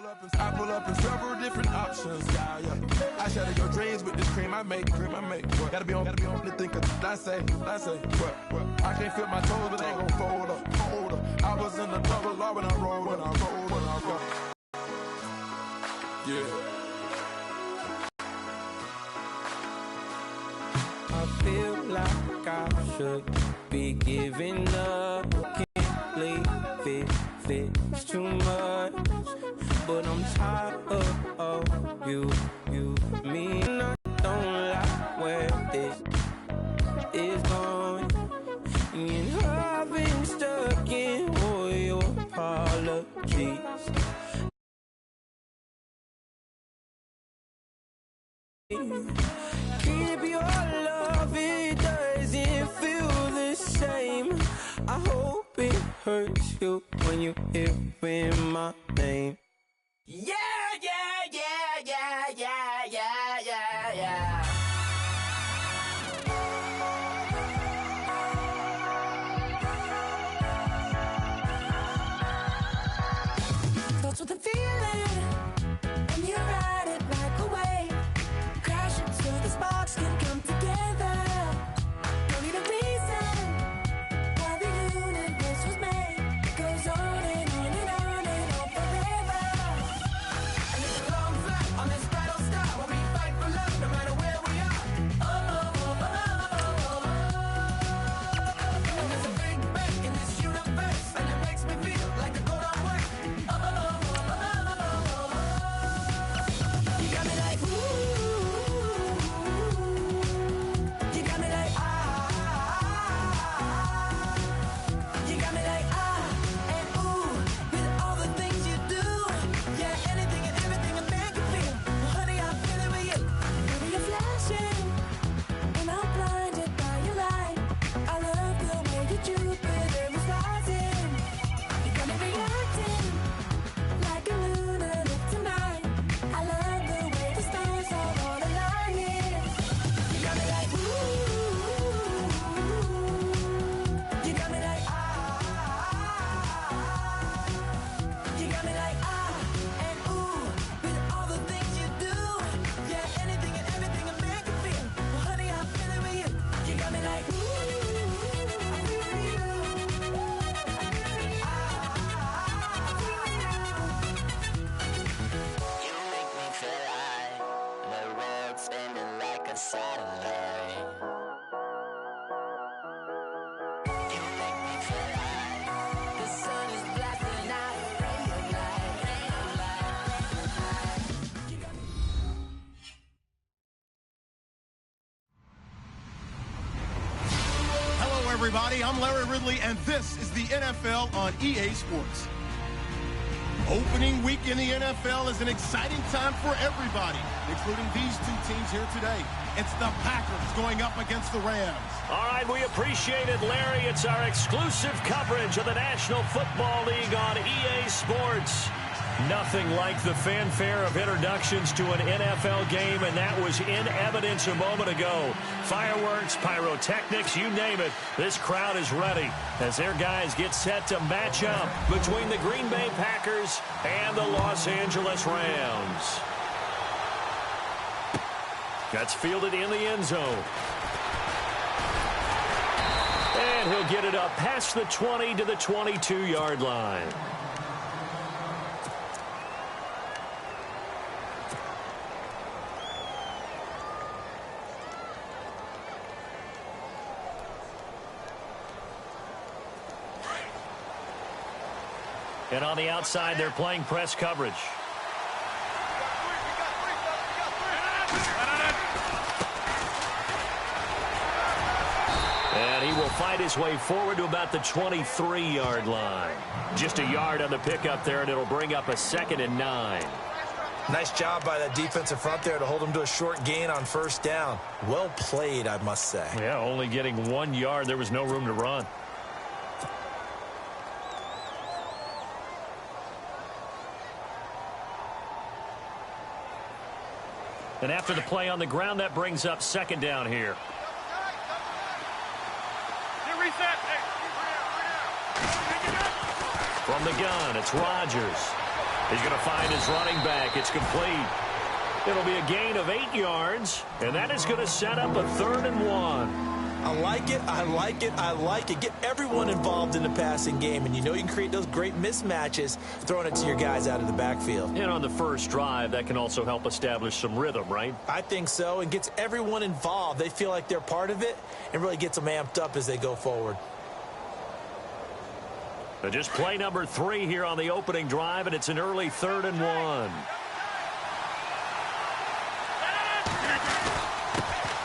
I pull up in several different options, yeah. I shatter your dreams with this cream I make. Gotta be on the think of I say. What? I can't feel my toes, but ain't gon' fold up. I was in the double law when I rolled. Yeah. I feel like I should be giving up. Can't leave it's too much. But I'm tired of you, me, and I don't like where this is going. And I've been stuck in all your apologies. Keep your love, it doesn't feel the same. I hope it hurts you when you hear my name. Yeah. That's what I'm feeling, and you ride it like a wave, crashing so the sparks can come together. Don't need a reason why the universe was made. It goes on and on and on and on forever. And it's a long flight on this battle star where we fight for love no matter where we are. And there's a big bang in this universe, and it makes me feel like the go don't work. You got me like ooh, you got me like you got me like and ooh, with all the things you do, yeah, anything and everything a man can feel. Well, honey, I'm feeling with you. Baby, you're flashing, and I'm blinded by your light. I love the way you Jupiter is rising. You got me reacting like a lunar tonight. I love the way the stars are all aligning. You got me like ooh, you got me like you got me like and ooh, with all the things you do, yeah, anything and everything a man can feel. Well, honey, I'm feeling with you. You got me like ooh, I'm feeling you. You make me feel like the world's spinning like a satellite. You make me feel like the sun is blasting out a ray of light. Hello, everybody. I'm Larry Ridley, and this is the NFL on EA Sports. Opening week in the NFL is an exciting time for everybody, including these two teams here today. It's the Packers going up against the Rams. All right, we appreciate it, Larry. It's our exclusive coverage of the National Football League on EA Sports. Nothing like the fanfare of introductions to an NFL game, and that was in evidence a moment ago. Fireworks, pyrotechnics, you name it. This crowd is ready as their guys get set to match up between the Green Bay Packers and the Los Angeles Rams. That's fielded in the end zone. And he'll get it up past the 20 to the 22-yard line. And on the outside, they're playing press coverage. And he will fight his way forward to about the 23-yard line. Just a yard on the pickup there, and it'll bring up a 2nd and 9. Nice job by that defensive front there to hold him to a short gain on first down. Well played, I must say. Yeah, only getting 1 yard. There was no room to run. And after the play on the ground, that brings up 2nd down here. From the gun, it's Rodgers. He's going to find his running back. It's complete. It'll be a gain of 8 yards, and that is going to set up a 3rd and 1. I like it, I like it, I like it. Get everyone involved in the passing game, and you know you can create those great mismatches throwing it to your guys out of the backfield. And on the first drive, that can also help establish some rhythm, right? I think so, and gets everyone involved. They feel like they're part of it and really gets them amped up as they go forward. And just play number 3 here on the opening drive, and it's an early 3rd and 1.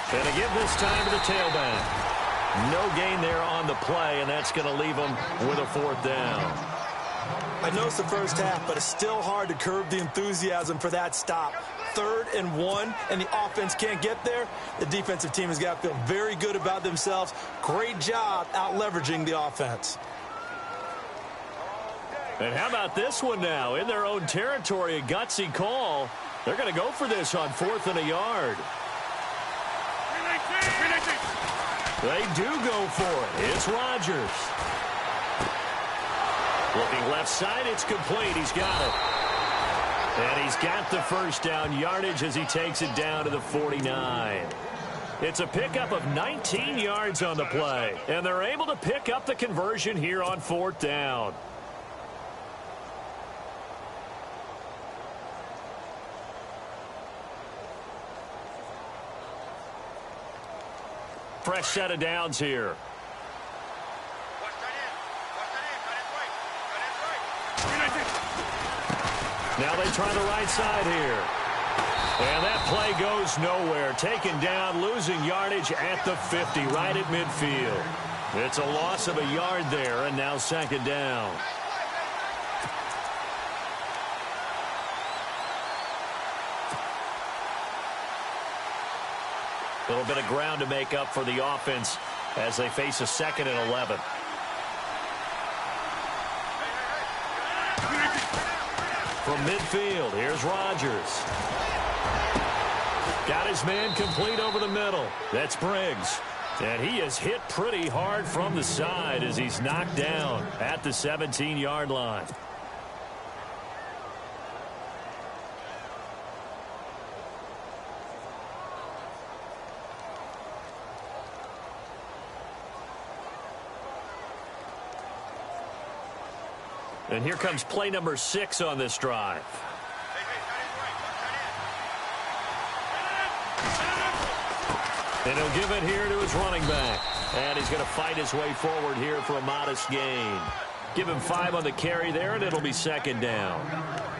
And to give this time to the tailback. No gain there on the play, and that's going to leave them with a 4th down. I know it's the first half, but it's still hard to curb the enthusiasm for that stop. 3rd and 1, and the offense can't get there. The defensive team has got to feel very good about themselves. Great job out-leveraging the offense. And how about this one now? In their own territory, a gutsy call. They're going to go for this on 4th and a yard. They do go for it. It's Rodgers. Looking left side, it's complete. He's got it. And he's got the first down yardage as he takes it down to the 49. It's a pickup of 19 yards on the play. And they're able to pick up the conversion here on 4th down. Fresh set of downs here. Now they try the right side here. And that play goes nowhere. Taken down, losing yardage at the 50, right at midfield. It's a loss of a yard there, and now 2nd down. A little bit of ground to make up for the offense as they face a 2nd and 11. From midfield, here's Rodgers. Got his man complete over the middle. That's Briggs. And he is hit pretty hard from the side as he's knocked down at the 17-yard line. And here comes play number 6 on this drive. And he'll give it here to his running back. And he's going to fight his way forward here for a modest gain. Give him 5 on the carry there, and it'll be 2nd down.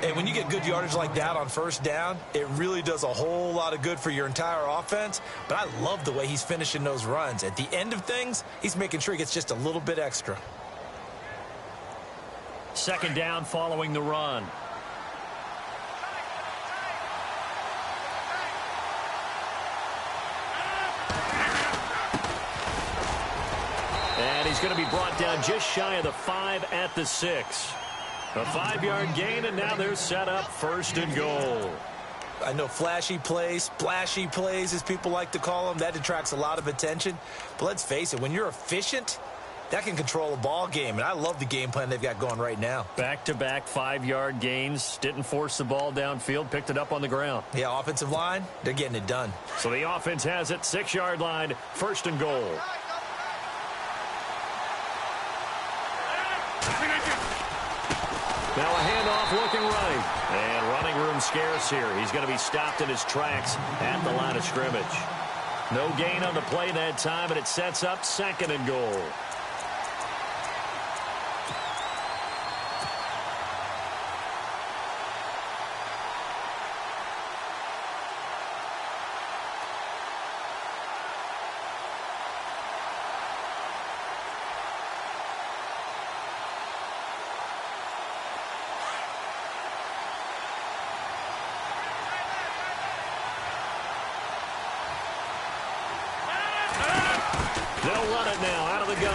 And when you get good yardage like that on 1st down, it really does a whole lot of good for your entire offense. But I love the way he's finishing those runs. At the end of things, he's making sure he gets just a little bit extra. 2nd down following the run. And he's going to be brought down just shy of the 5 at the 6. A 5-yard gain, and now they're set up 1st and goal. I know flashy plays, splashy plays, as people like to call them, that attracts a lot of attention. But let's face it, when you're efficient, that can control a ball game, and I love the game plan they've got going right now. Back-to-back 5-yard gains. Didn't force the ball downfield. Picked it up on the ground. Yeah, offensive line, they're getting it done. So the offense has it. 6-yard line, 1st and goal. Now a handoff looking right. And running room scarce here. He's going to be stopped in his tracks at the line of scrimmage. No gain on the play that time, and it sets up 2nd and goal. They'll run it now out of the gun.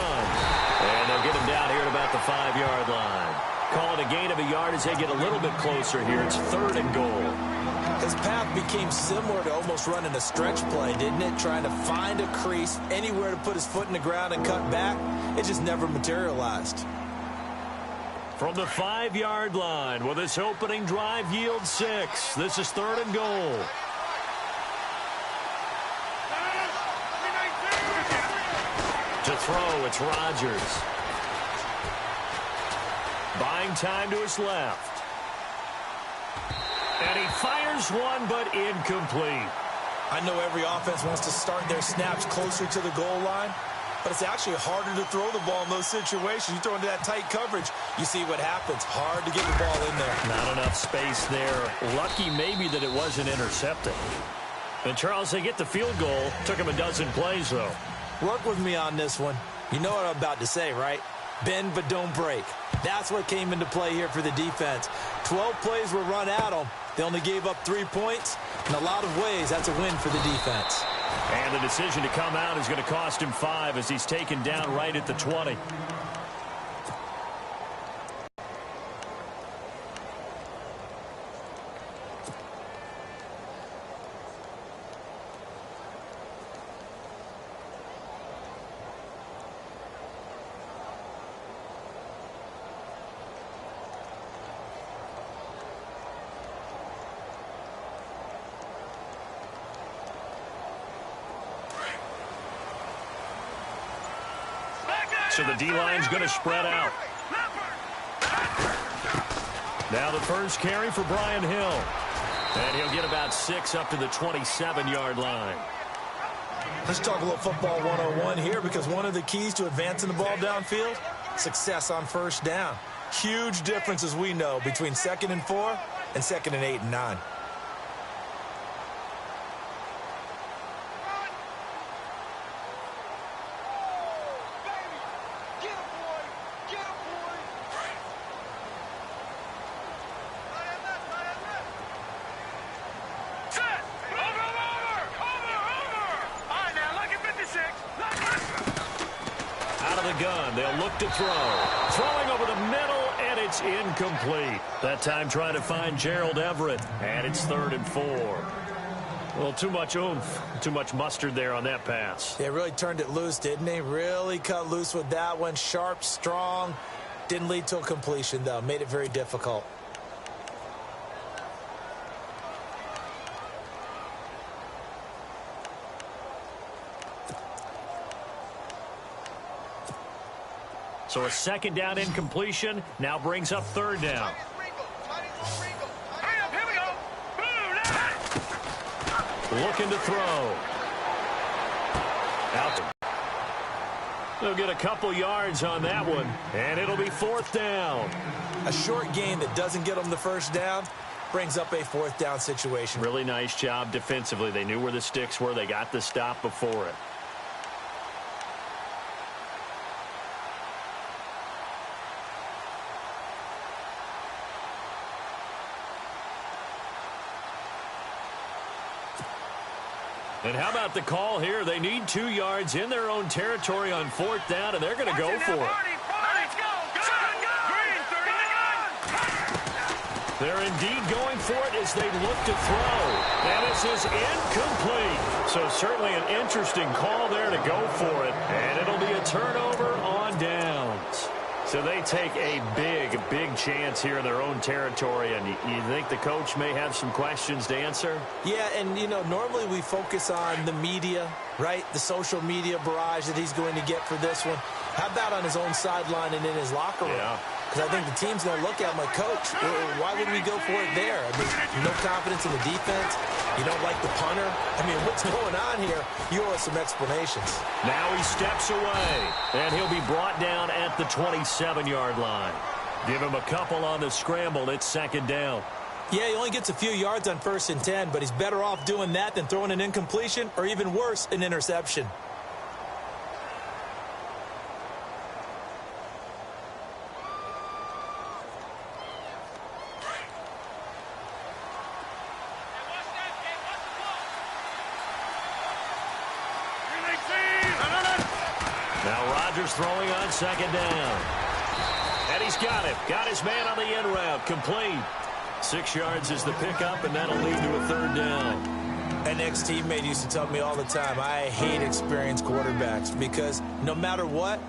And they'll get him down here at about the 5-yard line. Call it a gain of a yard as they get a little bit closer here. It's 3rd and goal. His path became similar to almost running a stretch play, didn't it? Trying to find a crease, anywhere to put his foot in the ground and cut back. It just never materialized. from the 5-yard line. Will this opening drive yield 6? This is 3rd and goal. To throw, it's Rodgers. Buying time to his left. And he fires one, but incomplete. I know every offense wants to start their snaps closer to the goal line, but it's actually harder to throw the ball in those situations. You throw into that tight coverage, you see what happens. Hard to get the ball in there. Not enough space there. Lucky maybe that it wasn't intercepted. And Charles, they get the field goal. Took him a dozen plays, though. Work with me on this one. You know what I'm about to say, right? Bend but don't break. That's what came into play here for the defense. 12 plays were run at them. They only gave up 3 points. In a lot of ways, that's a win for the defense. And the decision to come out is going to cost him 5 as he's taken down right at the 20. So the D-line's going to spread out. Now the first carry for Brian Hill. And he'll get about 6 up to the 27-yard line. Let's talk a little football 101 here, because one of the keys to advancing the ball downfield, success on first down. Huge difference, as we know, between 2nd and 4 and 2nd and 8 and 9. They'll look to throw. Throwing over the middle, and it's incomplete. That time trying to find Gerald Everett. And it's 3rd and 4. Well, too much oomph, too much mustard there on that pass. They really turned it loose, didn't they? Really cut loose with that one. Sharp, strong. Didn't lead to a completion, though. Made it very difficult. So a 2nd down incompletion now brings up 3rd down. Looking to throw. Out. They'll get a couple yards on that one, and it'll be 4th down. A short gain that doesn't get them the first down brings up a 4th down situation. Really nice job defensively. They knew where the sticks were. They got the stop before it. And how about the call here? They need 2 yards in their own territory on 4th down, and they're going to go for it. They're indeed going for it as they look to throw. And this is incomplete. So certainly an interesting call there to go for it. And it'll be a turnover on downs. So they take a big chance here in their own territory, and you think the coach may have some questions to answer? Yeah, and, you know, normally we focus on the media, right? The social media barrage that he's going to get for this one. How about on his own sideline and in his locker room? Yeah. Because I think the team's going to look at him like, Coach, why would we go for it there? I mean, no confidence in the defense. You don't like the punter. I mean, what's going on here? You owe us some explanations. Now he steps away, and he'll be brought down at the 27-yard line. Give him a couple on the scramble. It's 2nd down. Yeah, he only gets a few yards on 1st and 10, but he's better off doing that than throwing an incompletion or, even worse, an interception. Throwing on 2nd down. And he's got it. Got his man on the end route. Complete. 6 yards is the pickup, and that'll lead to a 3rd down. An ex-teammate used to tell me all the time, I hate experienced quarterbacks because no matter what,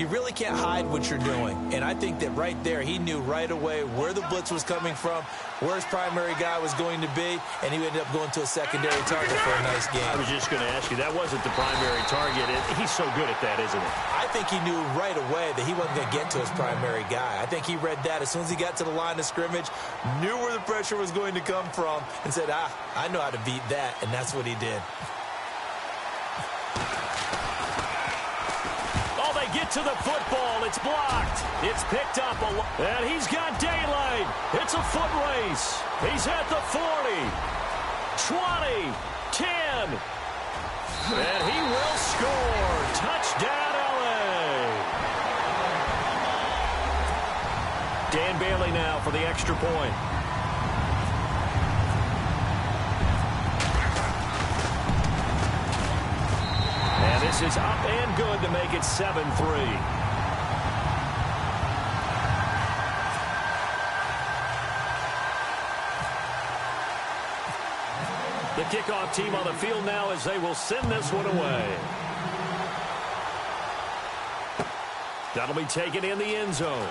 you really can't hide what you're doing. And I think that right there, he knew right away where the blitz was coming from, where his primary guy was going to be, and he ended up going to a secondary target for a nice game. I was just going to ask you, that wasn't the primary target. He's so good at that, isn't he? I think he knew right away that he wasn't going to get to his primary guy. I think he read that as soon as he got to the line of scrimmage, knew where the pressure was going to come from, and said, I know how to beat that, and that's what he did. Oh, they get to the football. It's blocked. It's picked up, and he's got daylight. It's a foot race. He's at the 40, 20, 10, and he will score. Touchdown, LA. Dan Bailey now for the extra point. And this is up and good to make it 7-3. The kickoff team on the field now as they will send this one away. That'll be taken in the end zone.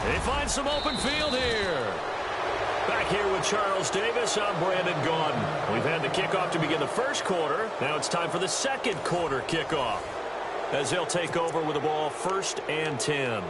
They find some open field here. Back here with Charles Davis, I'm Brandon Gaudin. We've had the kickoff to begin the first quarter. Now it's time for the second quarter kickoff, as they'll take over with the ball 1st and 10.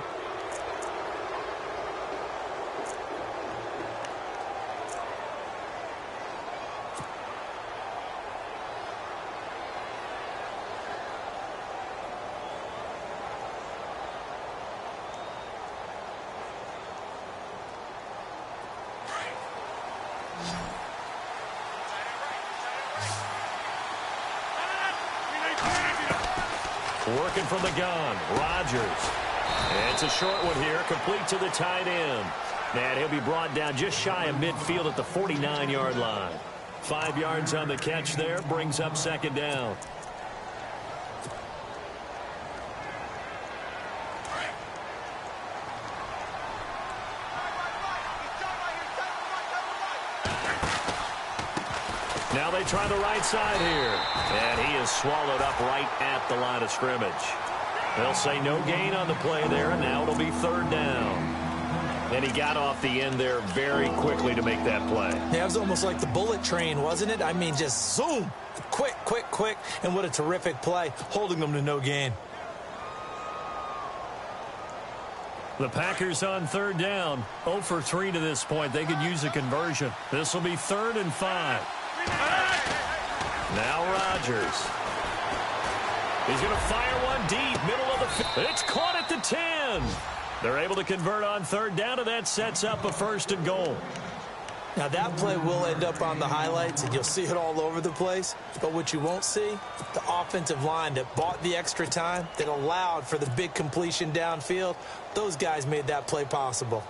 Working from the gun, Rodgers. And it's a short one here, complete to the tight end. And he'll be brought down just shy of midfield at the 49-yard line. 5 yards on the catch there, brings up 2nd down. Now they try the right side here. And he is swallowed up right at the line of scrimmage. They'll say no gain on the play there, and now it'll be 3rd down. And he got off the end there very quickly to make that play. Yeah, it was almost like the bullet train, wasn't it? I mean, just zoom. Quick, quick, quick. And what a terrific play, holding them to no gain. The Packers on 3rd down. 0 for 3 to this point. They could use a conversion. This will be 3rd and 5. Now Rodgers. He's going to fire one deep, middle of the field. It's caught at the 10. They're able to convert on 3rd down, and that sets up a 1st and goal. Now that play will end up on the highlights, and you'll see it all over the place. But what you won't see, the offensive line that bought the extra time, that allowed for the big completion downfield, those guys made that play possible.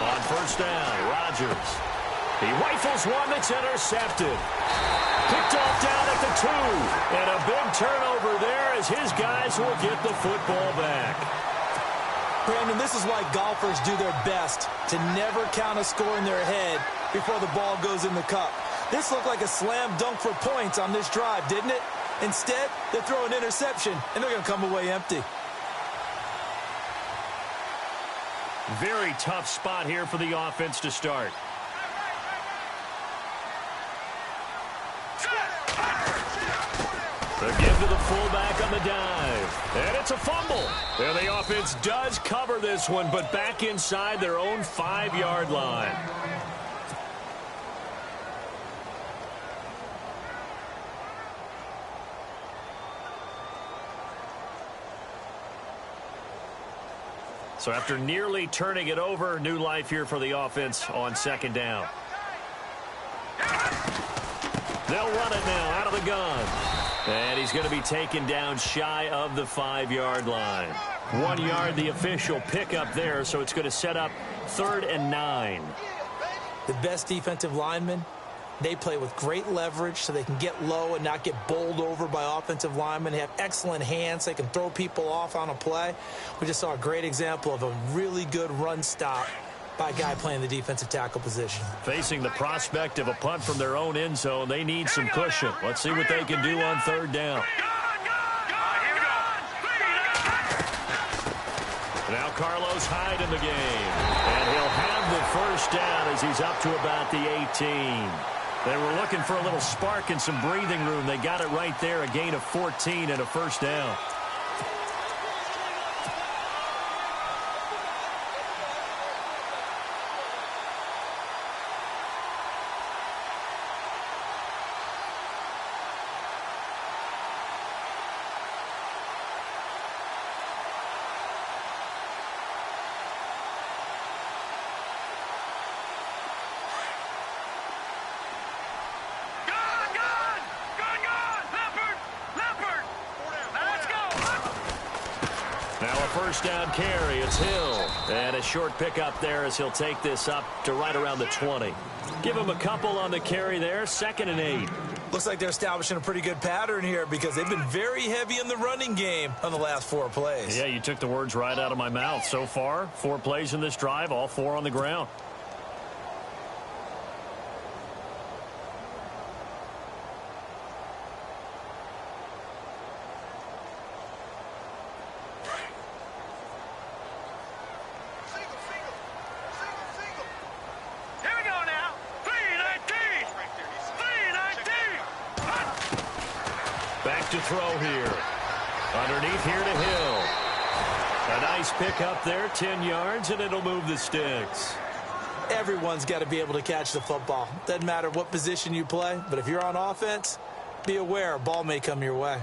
On 1st down, Rodgers. He rifles one that's intercepted. Picked off down at the 2. And a big turnover there as his guys will get the football back. Brandon, this is why golfers do their best to never count a score in their head before the ball goes in the cup. This looked like a slam dunk for points on this drive, didn't it? Instead, they throw an interception, and they're going to come away empty. Very tough spot here for the offense to start. The give to the fullback on the dive. And it's a fumble. And the offense does cover this one, but back inside their own 5-yard line. So after nearly turning it over, new life here for the offense on 2nd down. They'll run it now out of the gun. And he's going to be taken down shy of the 5-yard line. 1 yard, the official pickup there, so it's going to set up 3rd and 9. The best defensive lineman They play with great leverage so they can get low and not get bowled over by offensive linemen. They have excellent hands. They can throw people off on a play. We just saw a great example of a really good run stop by a guy playing the defensive tackle position. Facing the prospect of a punt from their own end zone, they need some cushion. Let's see what they can do on third down. Now Carlos Hyde in the game. And he'll have the first down as he's up to about the 18. They were looking for a little spark and some breathing room. They got it right there, a gain of 14 and a first down. First down carry, it's Hill. And a short pickup there as he'll take this up to right around the 20. Give him a couple on the carry there, 2nd and 8. Looks like they're establishing a pretty good pattern here because they've been very heavy in the running game on the last 4 plays. Yeah, you took the words right out of my mouth. So far, 4 plays in this drive, all 4 on the ground. To throw here. Underneath here to Hill. A nice pick up there, 10 yards, and it'll move the sticks. Everyone's got to be able to catch the football. Doesn't matter what position you play, but if you're on offense, be aware a ball may come your way.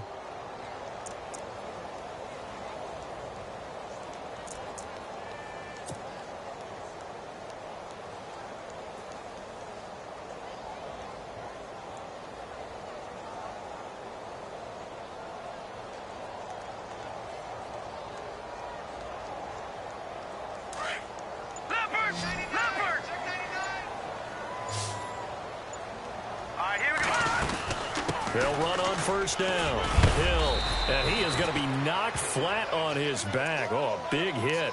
They'll run on first down. Hill, and he is going to be knocked flat on his back. Oh, a big hit.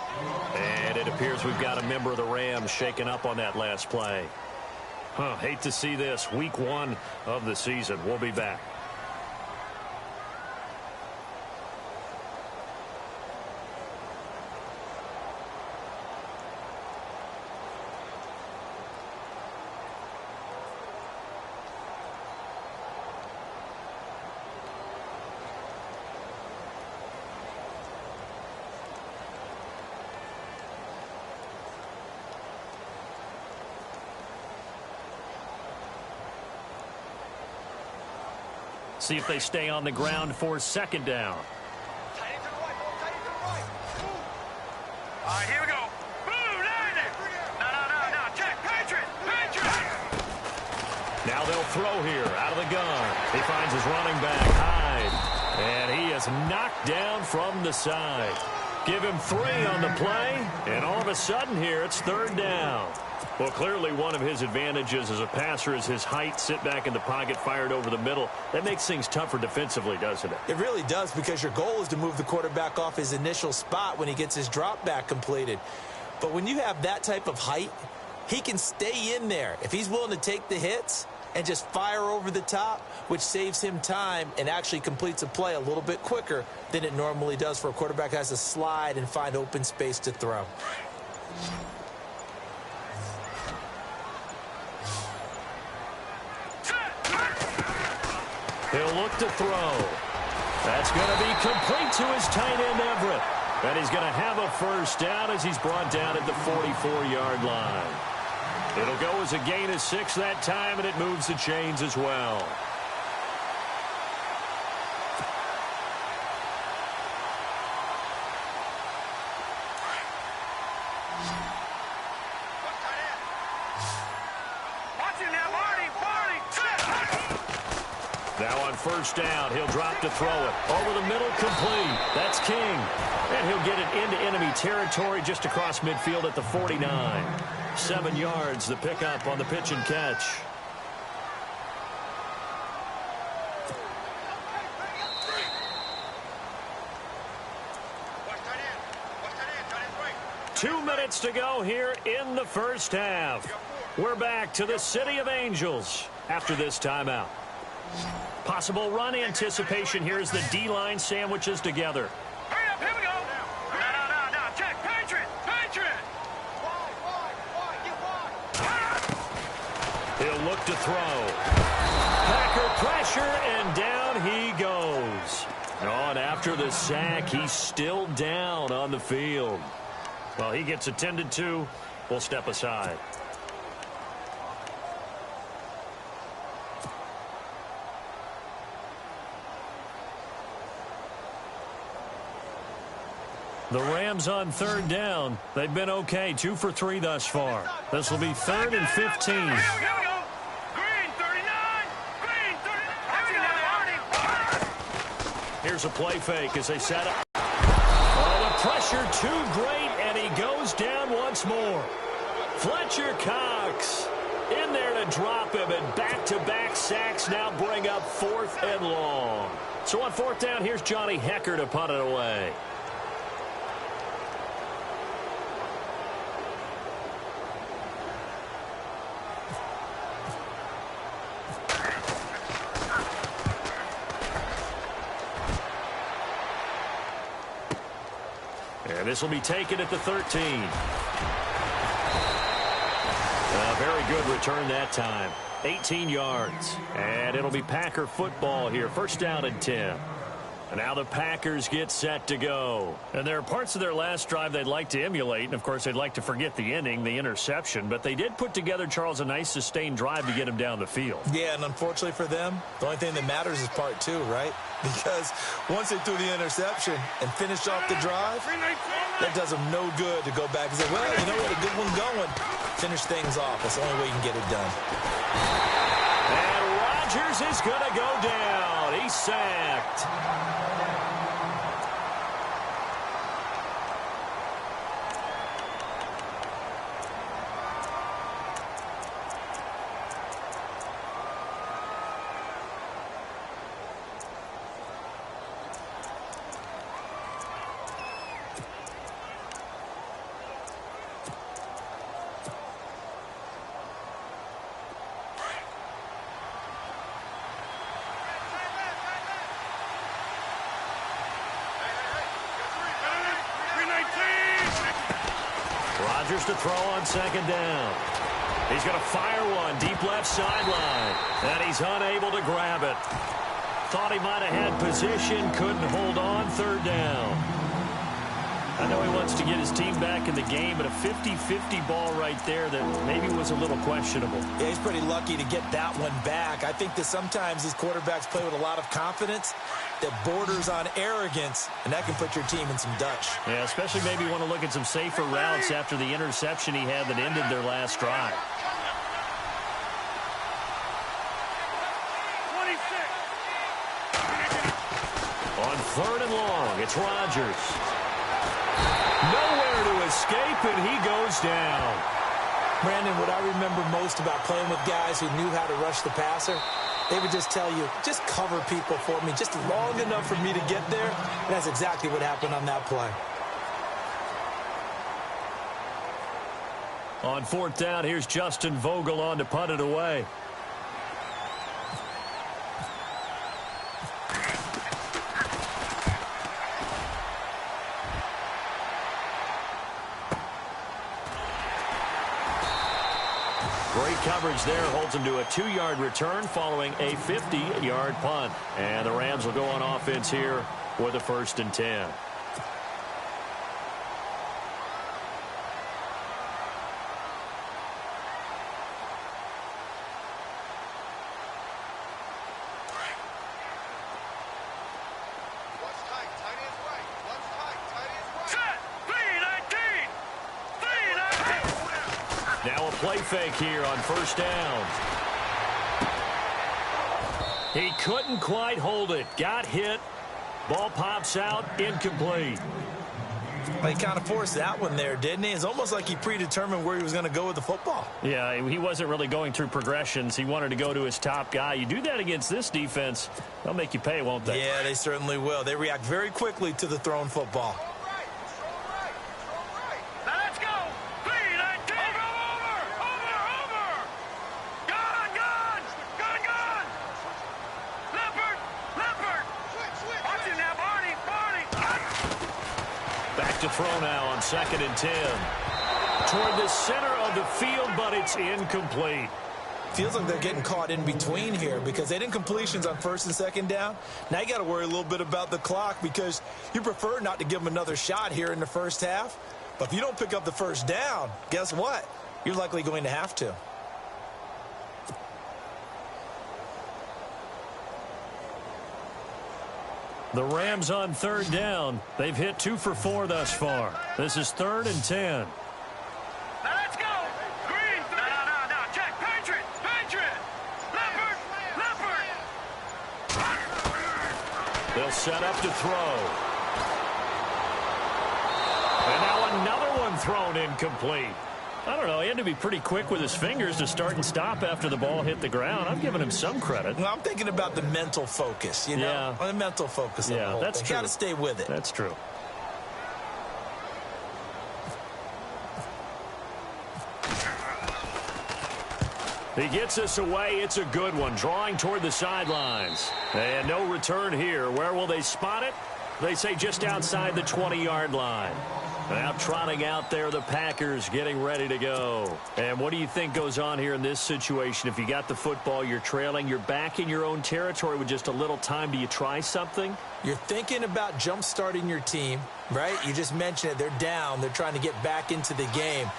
And it appears we've got a member of the Rams shaken up on that last play. Hate to see this. Week 1 of the season. We'll be back. See if they stay on the ground for 2nd down. Here we go. Boom, line it. No. Check. Patriot. Now they'll throw here out of the gun. He finds his running back, Hyde. And he is knocked down from the side. Give him 3 on the play. And all of a sudden here, it's 3rd down. Well, clearly one of his advantages as a passer is his height, sit back in the pocket, fired over the middle. That makes things tougher defensively, doesn't it? It really does, because your goal is to move the quarterback off his initial spot when he gets his drop back completed. But when you have that type of height, he can stay in there if he's willing to take the hits and just fire over the top, which saves him time and actually completes a play a little bit quicker than it normally does for a quarterback who has to slide and find open space to throw. He'll look to throw. That's going to be complete to his tight end, Everett. And he's going to have a first down as he's brought down at the 44-yard line. It'll go as a gain of 6 that time, and it moves the chains as well. Now on first down, he'll drop to throw it. Over the middle, complete. That's King. And he'll get it into enemy territory just across midfield at the 49. 7 yards, the pickup on the pitch and catch. 2 minutes to go here in the first half. We're back to the City of Angels after this timeout. Possible run anticipation here as the D-line sandwiches together. Hurry up, here we go. No, check, Patriot. He'll look to throw. Packer pressure, and down he goes. And after the sack, he's still down on the field. Well, he gets attended to. We'll step aside. The Rams on third down. They've been okay, 2 for 3 thus far. This will be 3rd and 15. Here we go. Green 39. Green 39. Here's a play fake as they set up. Oh, the pressure too great, and he goes down once more. Fletcher Cox in there to drop him, and back-to-back sacks now bring up 4th and long. So on 4th down, here's Johnny Hekker to punt it away. And this will be taken at the 13. A very good return that time. 18 yards. And it'll be Packer football here. 1st down and 10. And now the Packers get set to go. And there are parts of their last drive they'd like to emulate. And, of course, they'd like to forget the inning, the interception. But they did put together, Charles, a nice sustained drive to get him down the field. Yeah, and unfortunately for them, the only thing that matters is part 2, right? Because once they threw the interception and finished off the drive, that does them no good to go back and say, well, you know what, a good one going. Finish things off. That's the only way you can get it done. And Rodgers is going to go down. He's sacked. Rodgers to throw on 2nd down. He's going to fire one deep left sideline, and he's unable to grab it. Thought he might have had position, couldn't hold on. 3rd down. I know he wants to get his team back in the game, but a 50-50 ball right there that maybe was a little questionable. Yeah, he's pretty lucky to get that one back. I think that sometimes these quarterbacks play with a lot of confidence that borders on arrogance, and that can put your team in some Dutch. Yeah, especially maybe want to look at some safer routes after the interception he had that ended their last drive. 26. On 3rd and long, it's Rodgers. Nowhere to escape, and he goes down. Brandon, what I remember most about playing with guys who knew how to rush the passer, they would just tell you, just cover people for me, just long enough for me to get there. And that's exactly what happened on that play. On 4th down, here's Justin Vogel on to punt it away. Great coverage there, holds him to a 2-yard return following a 50-yard punt. And the Rams will go on offense here with a 1st and 10. Now a play fake here on 1st down. He couldn't quite hold it. Got hit. Ball pops out. Incomplete. He kind of forced that one there, didn't he? It's almost like he predetermined where he was going to go with the football. Yeah, he wasn't really going through progressions. He wanted to go to his top guy. You do that against this defense, they'll make you pay, won't they? Yeah, they certainly will. They react very quickly to the thrown football. Now that's to throw now on 2nd and 10. Toward the center of the field, but it's incomplete. Feels like they're getting caught in between here because they didn't completions on 1st and 2nd down. Now you got to worry a little bit about the clock because you prefer not to give them another shot here in the first half. But if you don't pick up the 1st down, guess what? You're likely going to have to. The Rams on 3rd down. They've hit 2 for 4 thus far. This is 3rd and 10. Now let's go. Green. No. Check. Patriot. Leopard. They'll set up to throw. And now another one thrown incomplete. I don't know. He had to be pretty quick with his fingers to start and stop after the ball hit the ground. I'm giving him some credit. Well, I'm thinking about the mental focus, you know? Yeah. On the mental focus of the whole that's thing. true. Got to stay with it. That's true. He gets us away. It's a good one. Drawing toward the sidelines. And no return here. Where will they spot it? They say just outside the 20-yard line. Now trotting out there, the Packers getting ready to go. And what do you think goes on here in this situation? If you got the football, you're trailing, you're back in your own territory with just a little time. Do you try something? You're thinking about jump-starting your team, right? You just mentioned it. They're down. They're trying to get back into the game.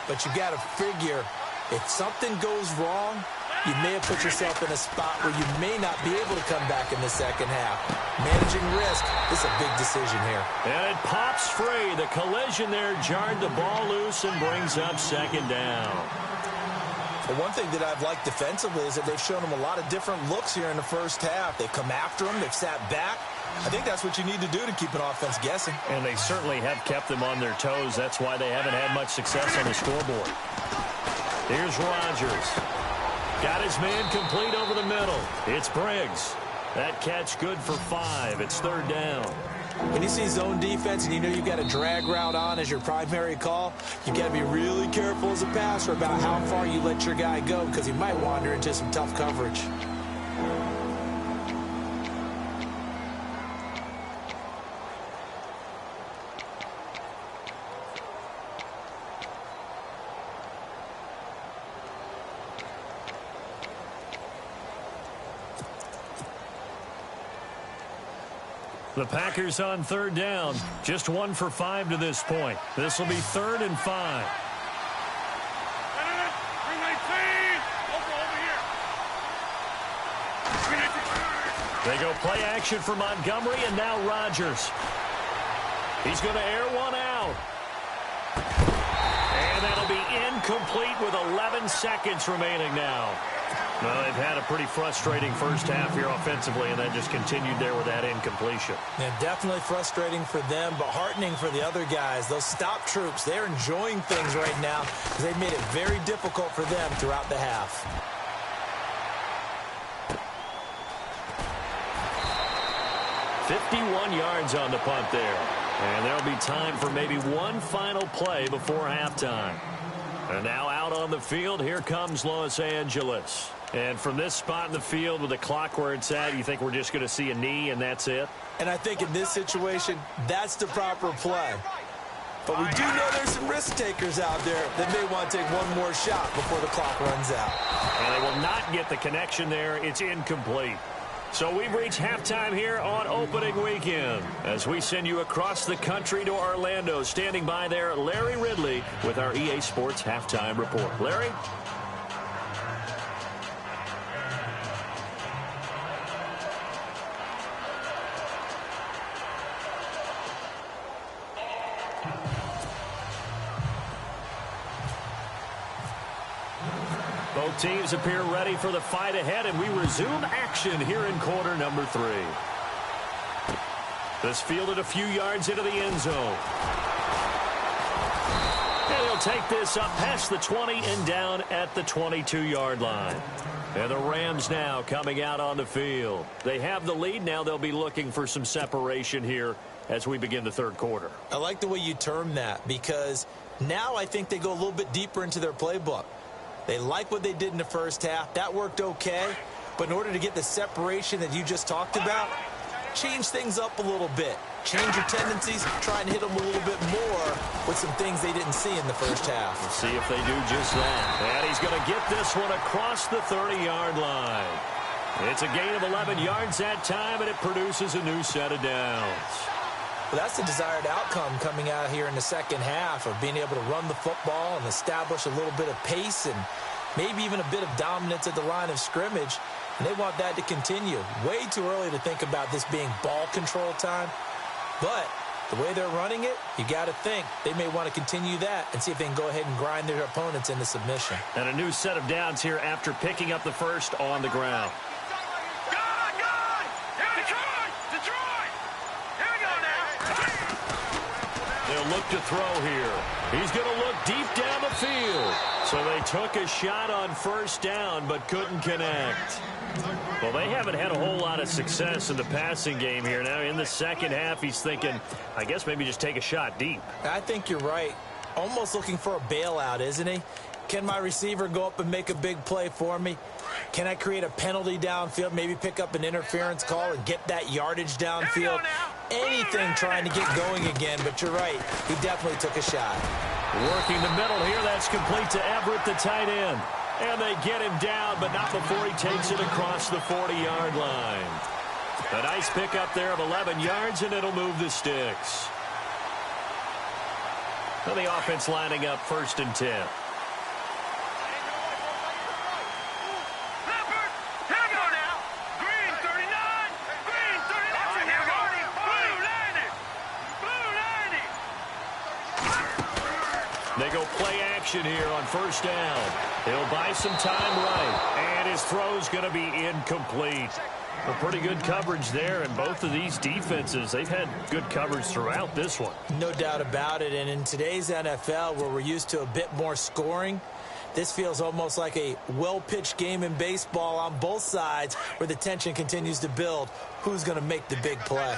But you got to figure if something goes wrong, you may have put yourself in a spot where you may not be able to come back in the second half. Managing risk, this is a big decision here. And it pops free. The collision there jarred the ball loose and brings up 2nd down. Well, one thing that I've liked defensively is that they've shown them a lot of different looks here in the first half. They've come after them. They've sat back. I think that's what you need to do to keep an offense guessing. And they certainly have kept them on their toes. That's why they haven't had much success on the scoreboard. Here's Rodgers. Got his man complete over the middle. It's Briggs. That catch good for 5. It's 3rd down. When you see zone defense and you know you've got a drag route on as your primary call, you got to be really careful as a passer about how far you let your guy go because he might wander into some tough coverage. The Packers on 3rd down. Just 1 for 5 to this point. This will be 3rd and 5. They go play action for Montgomery, and now Rodgers. He's going to air one out. And that'll be incomplete with 11 seconds remaining now. Well, they've had a pretty frustrating first half here offensively, and that just continued there with that incompletion. Yeah, definitely frustrating for them, but heartening for the other guys. Those stop troops, they're enjoying things right now because they've made it very difficult for them throughout the half. "51 yards on the punt there. And there'll be time for maybe one final play before halftime. And now out on the field, here comes Los Angeles. And from this spot in the field with the clock where it's at, you think we're just going to see a knee and that's it? And I think in this situation, that's the proper play. But we do know there's some risk takers out there that may want to take one more shot before the clock runs out. And they will not get the connection there. It's incomplete. So we've reached halftime here on opening weekend as we send you across the country to Orlando. Standing by there, Larry Ridley with our EA Sports Halftime Report. Larry? Both teams appear ready for the fight ahead, and we resume action here in quarter number 3. This fielded a few yards into the end zone. And he'll take this up past the 20 and down at the 22-yard line. And the Rams now coming out on the field. They have the lead. Now they'll be looking for some separation here as we begin the third quarter. I like the way you term that because now I think they go a little bit deeper into their playbook. They like what they did in the first half. That worked okay. But in order to get the separation that you just talked about, change things up a little bit. change your tendencies, try and hit them a little bit more with some things they didn't see in the first half. We'll see if they do just that. And he's going to get this one across the 30-yard line. It's a gain of 11 yards that time, and it produces a new set of downs. Well, that's the desired outcome coming out here in the second half of being able to run the football and establish a little bit of pace and maybe even a bit of dominance at the line of scrimmage. And they want that to continue. Way too early to think about this being ball control time. But the way they're running it, you got to think they may want to continue that and see if they can go ahead and grind their opponents into submission. And a new set of downs here after picking up the first on the ground. They'll look to throw here. He's going to look deep down the field. So they took a shot on first down but couldn't connect. Well, they haven't had a whole lot of success in the passing game here. Now in the second half, he's thinking, I guess maybe just take a shot deep. I think you're right. Almost looking for a bailout, isn't he? Can my receiver go up and make a big play for me? Can I create a penalty downfield, maybe pick up an interference call and get that yardage downfield? Anything trying to get going again, but you're right. He definitely took a shot. Working the middle here, that's complete to Everett, the tight end. And they get him down, but not before he takes it across the 40-yard line. A nice pickup there of 11 yards, and it'll move the sticks. And the offense lining up 1st and 10. They go play action here on first down. He'll buy some time right. And his throw's going to be incomplete. Well, pretty good coverage there. And both of these defenses, they've had good coverage throughout this one. No doubt about it. And in today's NFL, where we're used to a bit more scoring, this feels almost like a well-pitched game in baseball on both sides where the tension continues to build. Who's going to make the big play?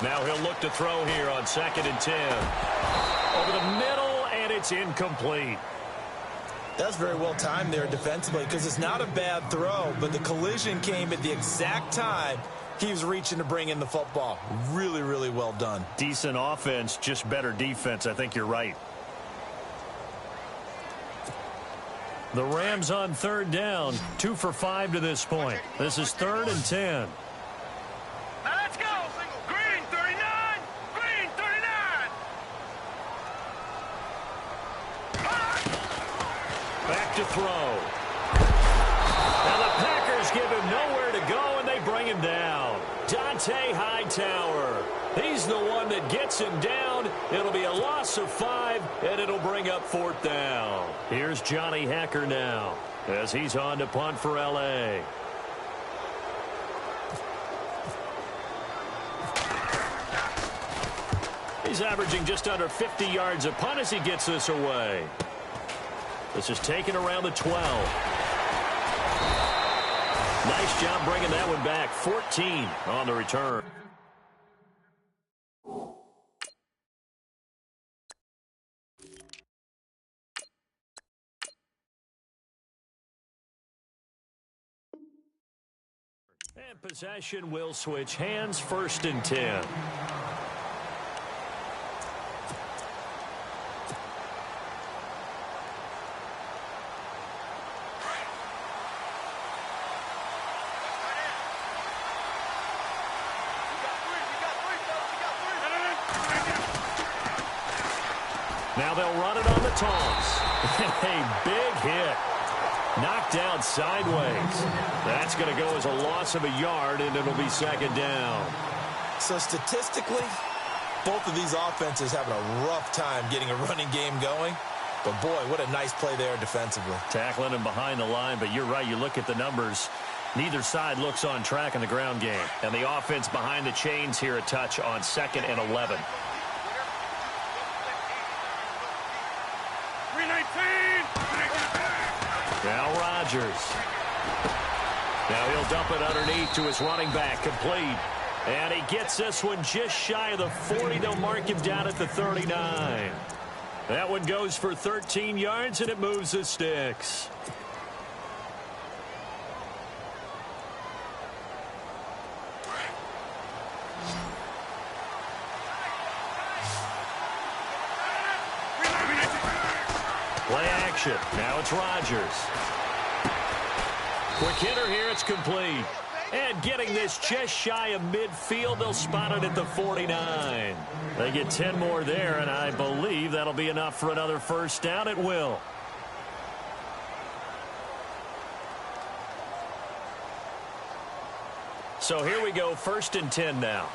Now he'll look to throw here on 2nd and 10. Over the middle, and it's incomplete. That's very well timed there defensively because it's not a bad throw, but the collision came at the exact time he was reaching to bring in the football. Really, really well done. Decent offense, just better defense. I think you're right. The Rams on 3rd down, 2 for 5 to this point. This is 3rd and 10. Now let's go. Green 39. Green 39. Back to throw. Now the Packers give him nowhere to go, and they bring him down. Dante Hightower. He's the one that gets him down. It'll be a loss of 5, and it'll bring up 4th down. Here's Johnny Hekker now as he's on to punt for L.A. He's averaging just under 50 yards a punt as he gets this away. This is taken around the 12. Nice job bringing that one back. 14 on the return. And possession will switch hands. 1st and 10. Now they'll run it on the toss. A big hit. Knocked down sideways. That's going to go as a loss of a yard, and it'll be 2nd down. So statistically, both of these offenses having a rough time getting a running game going. But, boy, what a nice play there defensively. Tackling him behind the line, but you're right. You look at the numbers. Neither side looks on track in the ground game. And the offense behind the chains here a touch on 2nd and 11. Now Rodgers. Now he'll dump it underneath to his running back. Complete. And he gets this one just shy of the 40. They'll mark him down at the 39. That one goes for 13 yards, and it moves the sticks. Play action. Now it's Rodgers. Quick hitter here. It's complete. And getting this just shy of midfield, they'll spot it at the 49. They get 10 more there, and I believe that'll be enough for another first down. It will. So here we go, 1st and 10 now.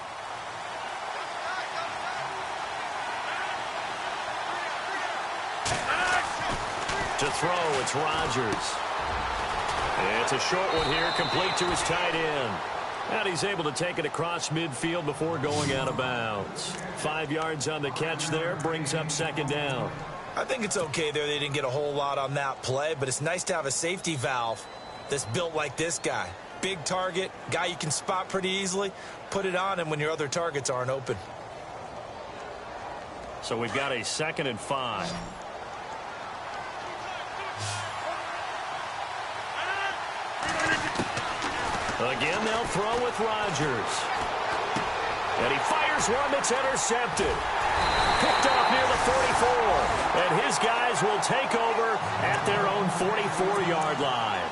To throw, it's Rodgers. It's a short one here, complete to his tight end. And he's able to take it across midfield before going out of bounds. 5 yards on the catch there, brings up 2nd down. I think it's okay there. They didn't get a whole lot on that play, but it's nice to have a safety valve that's built like this guy. Big target, guy you can spot pretty easily. Put it on him when your other targets aren't open. So we've got a 2nd and 5. Again, they'll throw with Rodgers. And he fires one that's intercepted. Picked off near the 44. And his guys will take over at their own 44-yard line.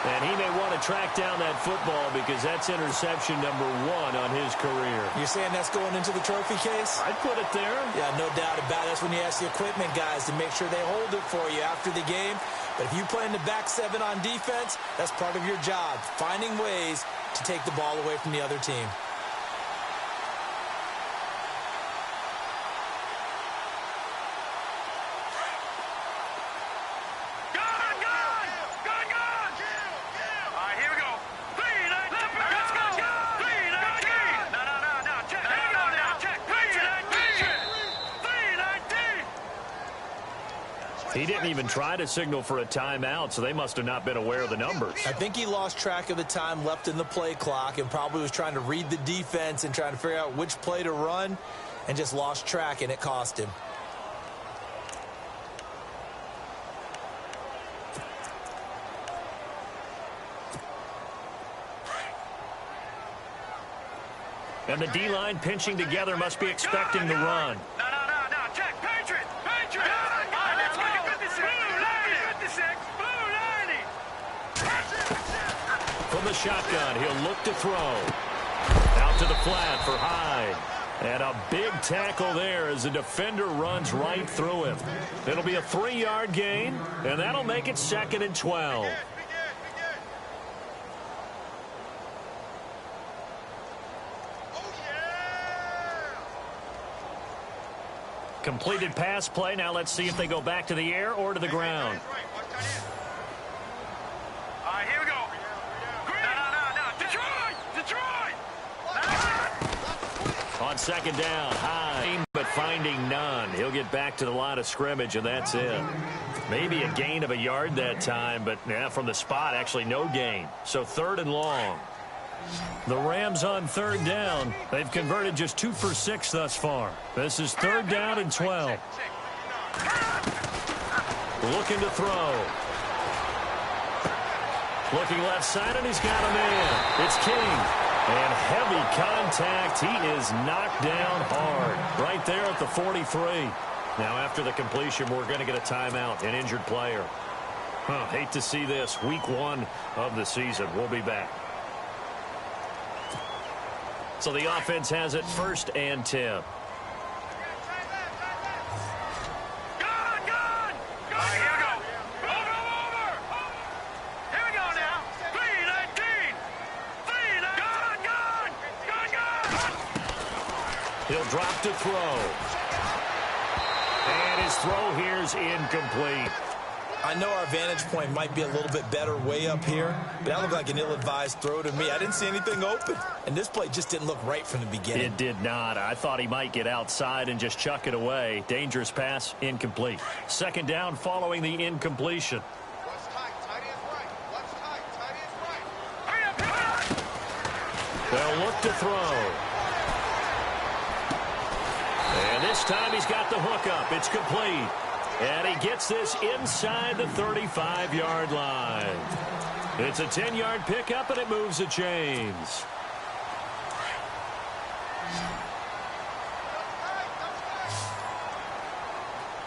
And he may want to track down that football because that's interception number 1 on his career. You're saying that's going into the trophy case? I'd put it there. Yeah, no doubt about it. That's when you ask the equipment guys to make sure they hold it for you after the game. But if you play in the back 7 on defense, that's part of your job, finding ways to take the ball away from the other team. He didn't even try to signal for a timeout, so they must have not been aware of the numbers. I think he lost track of the time left in the play clock and probably was trying to read the defense and trying to figure out which play to run and just lost track, and it cost him. And the D-line pinching together must be expecting the run. No. Check. Patriot. Let's go. 56. Blue 90. From the shotgun, he'll look to throw. Out to the flat for Hyde. And a big tackle there as the defender runs right through him. It'll be a 3-yard gain, and that'll make it 2nd and 12. Completed pass play. Now let's see if they go back to the air or to the ground. All right, here we go. No. Detroit. On 2nd down, Hyde, but finding none. He'll get back to the line of scrimmage, and that's it. Maybe a gain of a yard that time, but from the spot, actually no gain. So 3rd and long. The Rams on 3rd down. They've converted just 2 for 6 thus far. This is 3rd down and 12. Looking to throw. Looking left side, and he's got a man. It's King. And heavy contact. He is knocked down hard. Right there at the 43. Now after the completion, we're going to get a timeout, an injured player. Hate to see this. Week 1 of the season. We'll be back. So the offense has it 1st and 10. Gun! All right, here we go. Over. Here we go now. 3-19. Gun! He'll drop to throw. And his throw here is incomplete. I know our vantage point might be a little bit better way up here, but that looked like an ill-advised throw to me. I didn't see anything open, and this play just didn't look right from the beginning. It did not. I thought he might get outside and just chuck it away. Dangerous pass, incomplete. 2nd down following the incompletion. They'll look to throw. And this time he's got the hook up. It's complete. And he gets this inside the 35-yard line. It's a 10-yard pickup, and it moves the chains.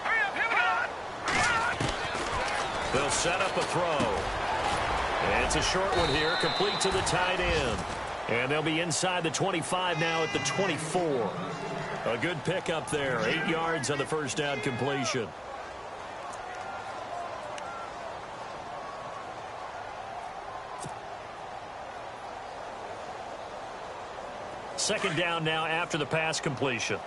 Hurry up. They'll set up a throw. And it's a short one here, complete to the tight end. And they'll be inside the 25 now at the 24. A good pickup there, 8 yards on the first down completion. Second down now after the pass completion.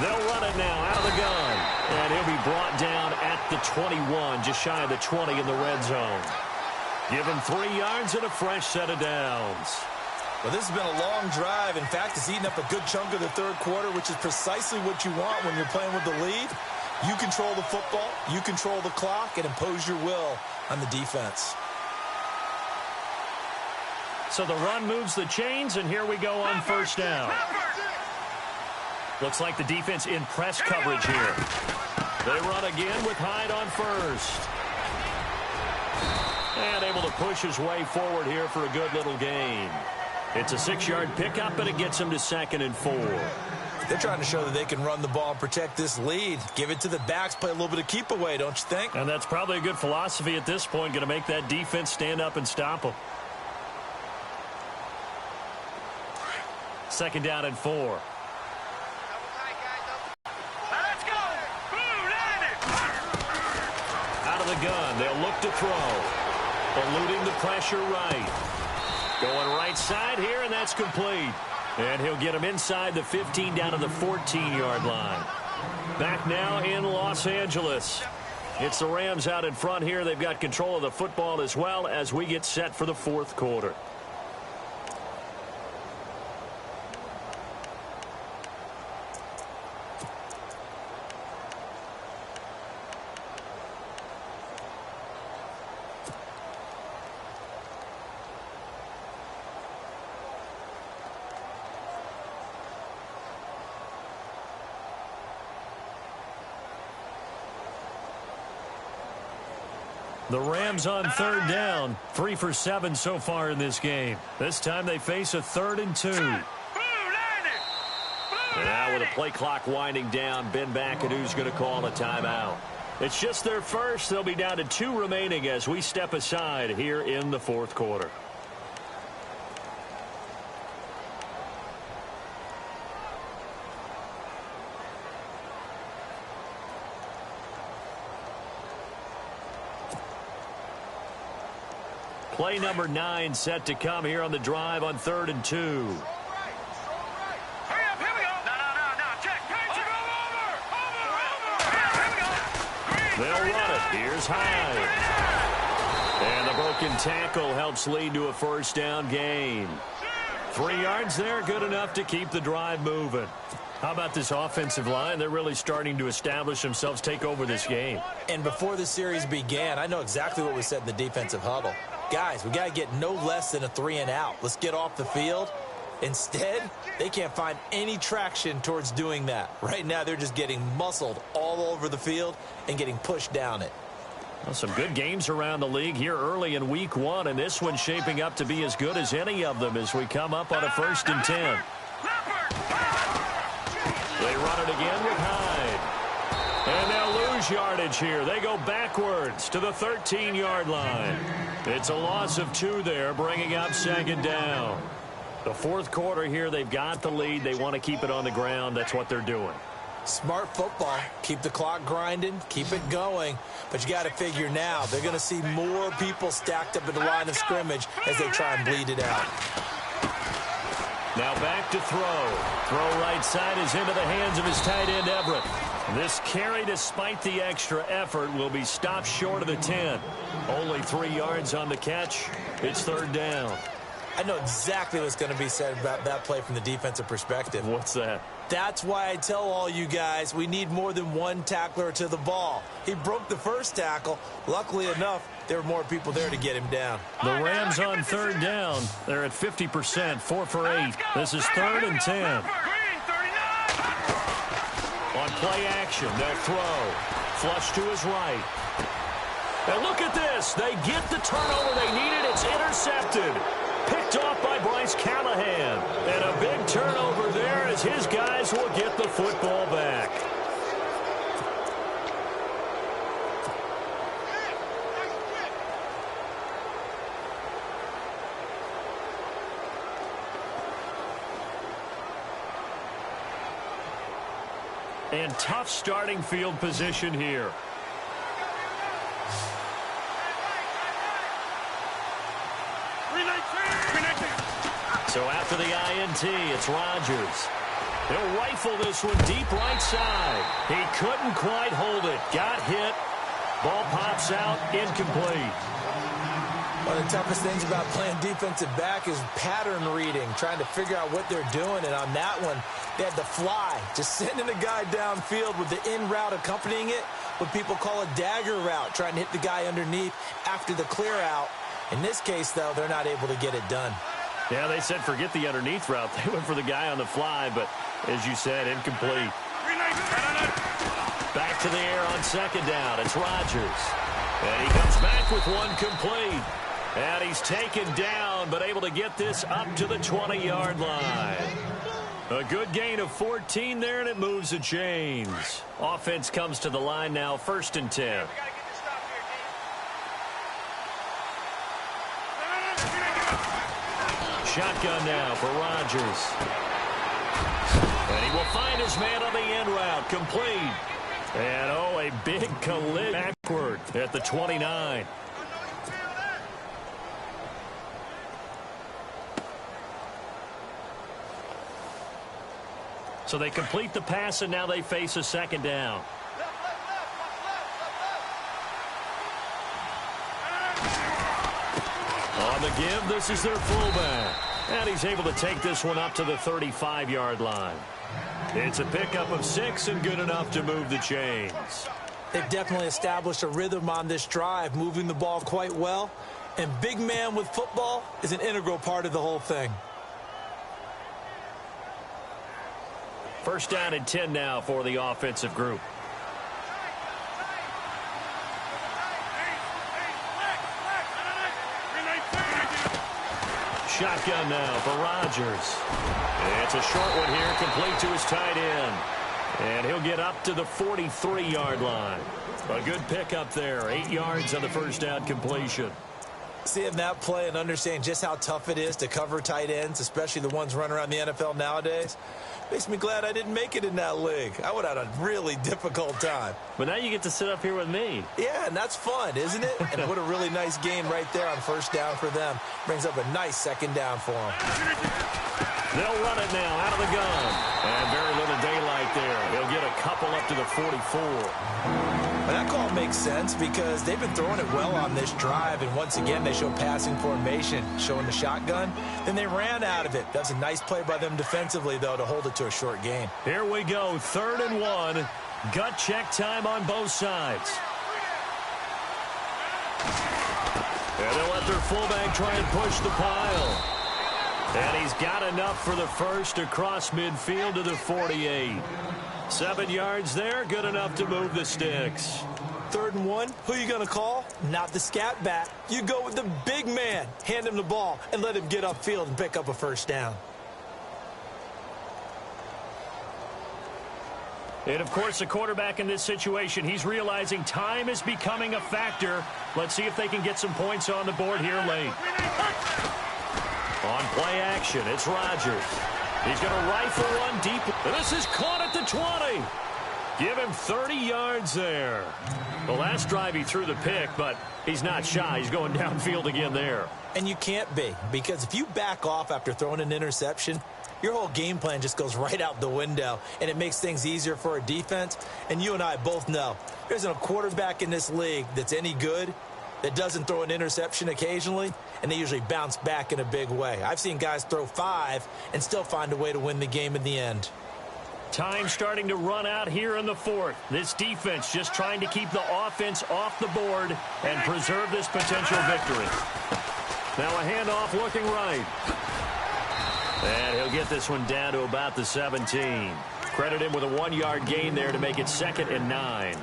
They'll run it now out of the gun. And he'll be brought down at the 21, just shy of the 20 in the red zone. Give him 3 yards and a fresh set of downs. Well, this has been a long drive. In fact, it's eaten up a good chunk of the third quarter, which is precisely what you want when you're playing with the lead. You control the football, you control the clock, and impose your will on the defense. So the run moves the chains, and here we go on first down. Looks like the defense in press coverage here. They run again with Hyde on first. And able to push his way forward here for a good little gain. It's a 6-yard pickup, and it gets him to 2nd and 4. They're trying to show that they can run the ball and protect this lead. Give it to the backs, play a little bit of keep away, don't you think? And that's probably a good philosophy at this point, going to make that defense stand up and stop them. 2nd down and 4. Out of the gun, they'll look to throw. Eluding the pressure right. Going right side here, and that's complete. And he'll get him inside the 15 down to the 14-yard line. Back now in Los Angeles. It's the Rams out in front here. They've got control of the football as well as we get set for the fourth quarter. The Rams on 3rd down, 3 for 7 so far in this game. This time they face a 3rd and 2. Now with the play clock winding down, Ben McAdoo's going to call a timeout. It's just their first. They'll be down to 2 remaining as we step aside here in the fourth quarter. Play number 9 set to come here on the drive on 3rd and 2. Hurry up, here we go. No, check. Over. They'll run it. Here's Hyde. And the broken tackle helps lead to a first down gain. 3 yards there, good enough to keep the drive moving. How about this offensive line? They're really starting to establish themselves, take over this game. And before the series began, I know exactly what we said in the defensive huddle. Guys, we got to get no less than a 3 and out. Let's get off the field. Instead, they can't find any traction towards doing that. Right now, they're just getting muscled all over the field and getting pushed down it. Well, some good games around the league here early in week 1, and this one's shaping up to be as good as any of them as we come up on a 1st and 10. They run it again with Hyde. And they'll lose yardage here. They go backwards to the 13-yard line. It's a loss of 2 there, bringing up 2nd down. The fourth quarter here, they've got the lead. They want to keep it on the ground. That's what they're doing. Smart football. Keep the clock grinding. Keep it going. But you got to figure now, they're going to see more people stacked up at the line of scrimmage as they try and bleed it out. Now back to throw. Throw right side is into the hands of his tight end, Everett. This carry, despite the extra effort, will be stopped short of the 10. Only 3 yards on the catch. It's 3rd down. I know exactly what's going to be said about that play from the defensive perspective. What's that? That's why I tell all you guys we need more than one tackler to the ball. He broke the first tackle. Luckily enough, there were more people there to get him down. The Rams on 3rd down. They're at 50%, 4 for 8. This is 3rd and 10. On play action, they'll throw. Flush to his right. And look at this. They get the turnover they needed. It's intercepted. Picked off by Bryce Callahan. And a big turnover there as his guys will get the football back. And tough starting field position here. So after the INT, it's Rodgers. He'll rifle this one deep right side. He couldn't quite hold it. Got hit. Ball pops out, incomplete. One of the toughest things about playing defensive back is pattern reading, trying to figure out what they're doing. And on that one, they had to fly, just sending a guy downfield with the in route accompanying it, what people call a dagger route, trying to hit the guy underneath after the clear out. In this case, though, they're not able to get it done. Yeah, they said forget the underneath route. They went for the guy on the fly, but as you said, incomplete. Back to the air on second down. It's Rodgers. And he comes back with one complete. And he's taken down, but able to get this up to the 20-yard line. A good gain of 14 there, and it moves the chains. Offense comes to the line now, 1st and 10. Shotgun now for Rodgers. And he will find his man on the end route. Complete. And, oh, a big collision backward at the 29. So they complete the pass, and now they face a second down. On the give, this is their fullback. And he's able to take this one up to the 35-yard line. It's a pickup of 6 and good enough to move the chains. They've definitely established a rhythm on this drive, moving the ball quite well. And big man with football is an integral part of the whole thing. 1st down and 10 now for the offensive group. Shotgun now for Rodgers. It's a short one here, complete to his tight end. And he'll get up to the 43-yard line. A good pickup there, 8 yards on the 1st down completion. Seeing that play and understanding just how tough it is to cover tight ends, especially the ones running around the NFL nowadays, makes me glad I didn't make it in that league. I would have had a really difficult time. But now you get to sit up here with me. Yeah, and that's fun, isn't it? And what a really nice gain right there on 1st down for them. Brings up a nice 2nd down for them. They'll run it now out of the gun. And very little daylight there. He'll get a couple up to the 44. And that call makes sense because they've been throwing it well on this drive, and once again they show passing formation, showing the shotgun. Then they ran out of it. That's a nice play by them defensively, though, to hold it to a short gain. Here we go, 3rd and 1. Gut check time on both sides. And they'll let their fullback try and push the pile. And he's got enough for the first across midfield to the 48. 7 yards there, good enough to move the sticks. 3rd and 1, who you going to call? Not the scat back. You go with the big man. Hand him the ball and let him get upfield and pick up a 1st down. And, of course, the quarterback in this situation, he's realizing time is becoming a factor. Let's see if they can get some points on the board here late. On play action, it's Rodgers. He's going to rifle one deep. This is caught at the 20. Give him 30 yards there. The last drive he threw the pick, but he's not shy. He's going downfield again there. And you can't be, because if you back off after throwing an interception, your whole game plan just goes right out the window, and it makes things easier for a defense. And you and I both know there isn't a quarterback in this league that's any good that doesn't throw an interception occasionally, and they usually bounce back in a big way. I've seen guys throw 5 and still find a way to win the game in the end. Time starting to run out here in the 4th. This defense just trying to keep the offense off the board and preserve this potential victory. Now a handoff looking right. And he'll get this one down to about the 17. Credit him with a 1-yard gain there to make it 2nd and 9.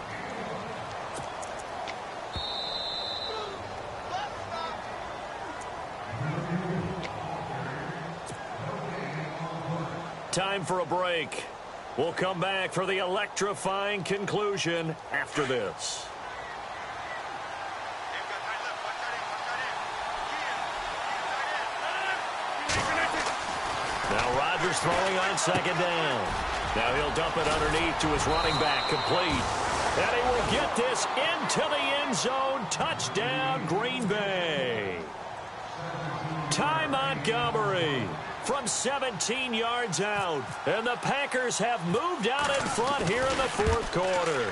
Time for a break. We'll come back for the electrifying conclusion after this. Now Rodgers throwing on 2nd down. Now he'll dump it underneath to his running back, complete. And he will get this into the end zone. Touchdown, Green Bay. Ty Montgomery from 17 yards out. And the Packers have moved out in front here in the fourth quarter.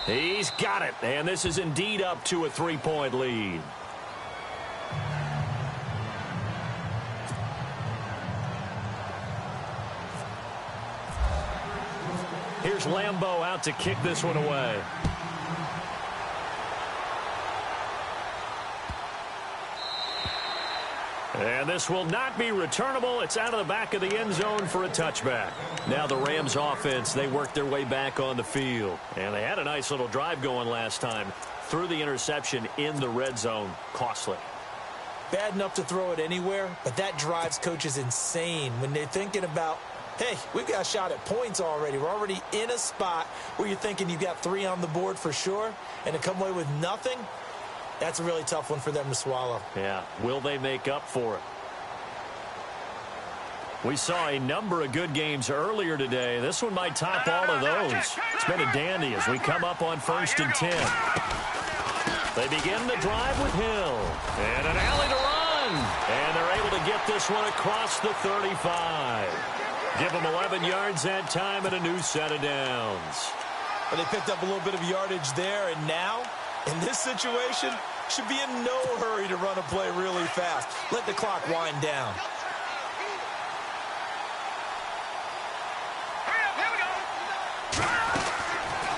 He's got it, and this is indeed up to a 3-point lead. Here's Lambeau out to kick this one away. And this will not be returnable. It's out of the back of the end zone for a touchback. Now the Rams offense, they worked their way back on the field. And they had a nice little drive going last time. Threw the interception in the red zone. Costly. Bad enough to throw it anywhere, but that drives coaches insane when they're thinking about, hey, we've got a shot at points already. We're already in a spot where you're thinking you've got 3 on the board for sure, and to come away with nothing, that's a really tough one for them to swallow. Yeah, will they make up for it? We saw a number of good games earlier today. This one might top all of those. It's been a dandy as we come up on 1st and 10. They begin the drive with Hill. And an alley to run. And they're able to get this one across the 35. Give them 11 yards that time and a new set of downs. But they picked up a little bit of yardage there, and now, in this situation, should be in no hurry to run a play really fast. Let the clock wind down.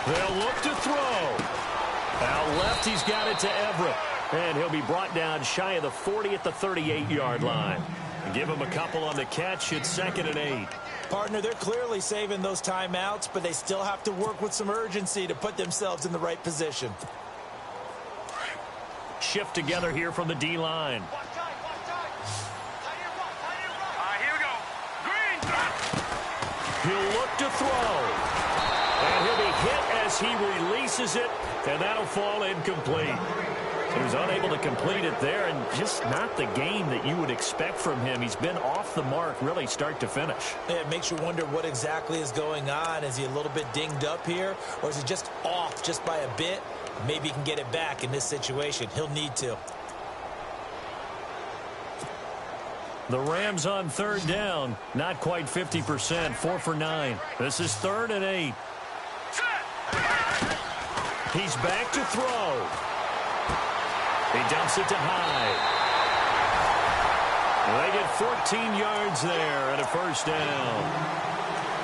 They'll look to throw. Out left, he's got it to Everett. And he'll be brought down shy of the 40 at the 38-yard line. Give him a couple on the catch. It's 2nd and 8. Partner, they're clearly saving those timeouts, but they still have to work with some urgency to put themselves in the right position. Shift together here from the D-line. Here we go. Green. He'll look to throw. And he'll be hit as he releases it, and that'll fall incomplete. He was unable to complete it there, and just not the game that you would expect from him. He's been off the mark really start to finish. Yeah, it makes you wonder what exactly is going on. Is he a little bit dinged up here, or is he just off just by a bit? Maybe he can get it back in this situation. He'll need to. The Rams on 3rd down, not quite 50%, 4 for 9. This is 3rd and 8. He's back to throw. He dumps it to Hyde. They get 14 yards there and a 1st down.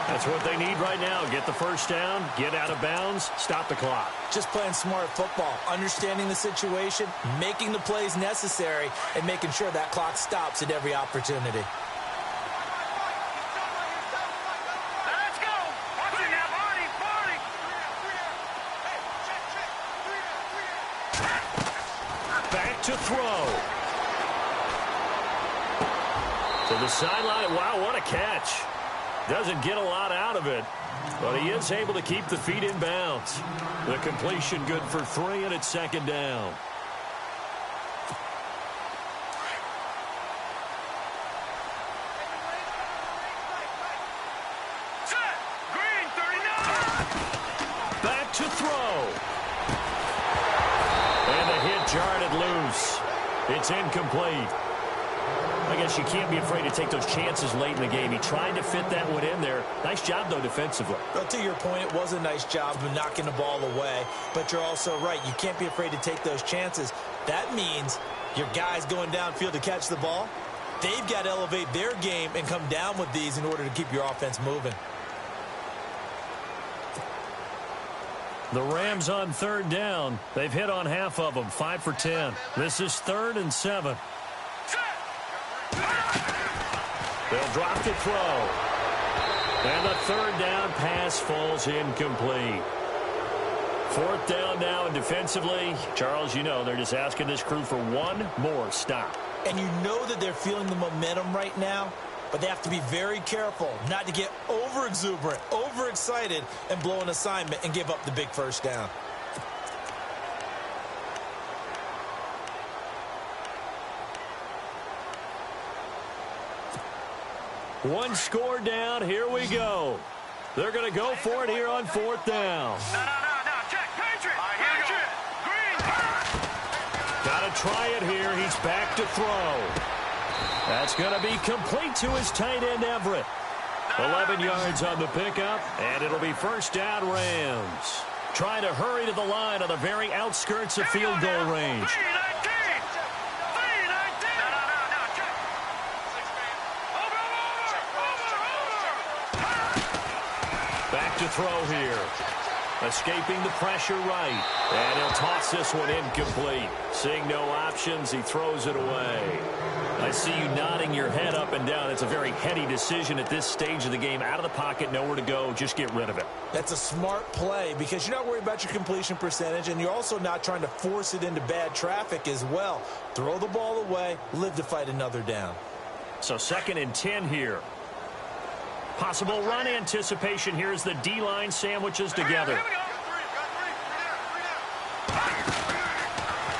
That's what they need right now. Get the 1st down, get out of bounds, stop the clock. Just playing smart football, understanding the situation, making the plays necessary, and making sure that clock stops at every opportunity. Let's go. Watch it now. Party. Back to throw. To the sideline. Wow, what a catch. Doesn't get a lot out of it, but he is able to keep the feet in bounds. The completion good for 3, and it's 2nd down. Set. Green 39. Back to throw. And the hit jarred it loose. It's incomplete. I guess you can't be afraid to take those chances late in the game. He tried to fit that one in there. Nice job, though, defensively. Well, to your point, it was a nice job of knocking the ball away. But you're also right. You can't be afraid to take those chances. That means your guys going downfield to catch the ball, they've got to elevate their game and come down with these in order to keep your offense moving. The Rams on 3rd down. They've hit on half of them, 5 for 10. This is 3rd and 7. They'll drop the throw. And the 3rd down pass falls incomplete. 4th down now, and defensively, Charles, you know, they're just asking this crew for one more stop. And you know that they're feeling the momentum right now, but they have to be very careful not to get over-exuberant, overexcited, and blow an assignment and give up the big 1st down. One score down. Here we go. They're going to go for it here on 4th down. No. Check. Patriot. Patriot. Green. Got to try it here. He's back to throw. That's going to be complete to his tight end, Everett. 11 yards on the pickup, and it'll be 1st down Rams. Trying to hurry to the line on the very outskirts of field goal range. 3-19. No. Check. Over. Back to throw here. Escaping the pressure right. And he'll toss this one incomplete. Seeing no options, he throws it away. I see you nodding your head up and down. It's a very heady decision at this stage of the game. Out of the pocket, nowhere to go. Just get rid of it. That's a smart play because you're not worried about your completion percentage, and you're also not trying to force it into bad traffic as well. Throw the ball away, live to fight another down. So 2nd and 10 here. Possible run anticipation here as the D-line sandwiches together.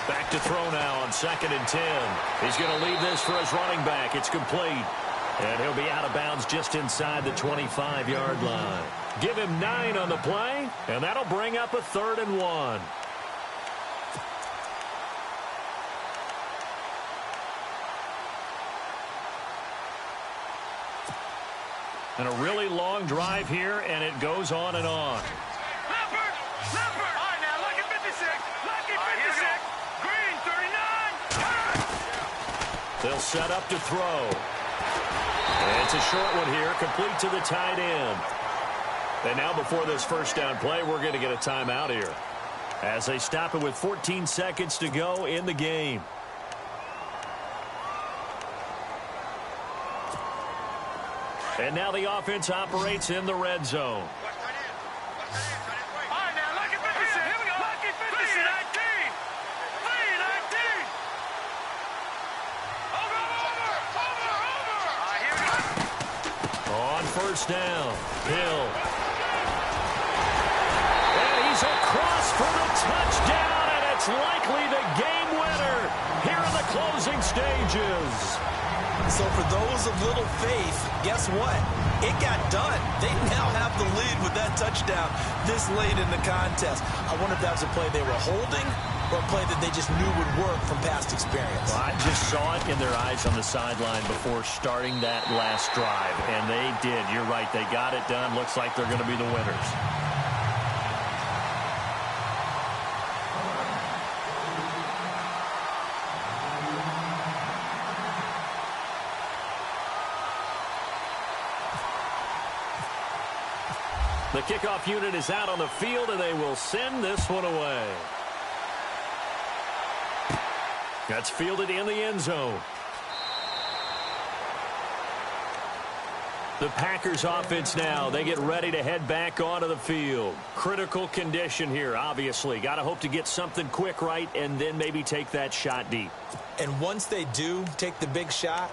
Back to throw now on 2nd and 10. He's going to leave this for his running back. It's complete. And he'll be out of bounds just inside the 25-yard line. Give him 9 on the play, and that'll bring up a 3rd and 1. And a really long drive here, and it goes on and on. Leopard. All right, now, lucky 56. Lucky 56. Green, 39. They'll set up to throw. And it's a short one here, complete to the tight end. And now before this 1st down play, we're going to get a timeout here as they stop it with 14 seconds to go in the game. And now the offense operates in the red zone. All right, now, lucky 56. Here we go. Lucky 56. 3-19. Over. All right, here we go. On 1st down, Hill. And he's across for the touchdown, and it's likely the game winner here in the closing stages. So for those of little faith, guess what? It got done. They now have the lead with that touchdown this late in the contest. I wonder if that was a play they were holding or a play that they just knew would work from past experience. Well, I just saw it in their eyes on the sideline before starting that last drive, and they did. You're right. They got it done. Looks like they're going to be the winners. The kickoff unit is out on the field, and they will send this one away. That's fielded in the end zone. The Packers offense now, they get ready to head back onto the field. Critical condition here, obviously. Got to hope to get something quick right and then maybe take that shot deep. And once they do take the big shot,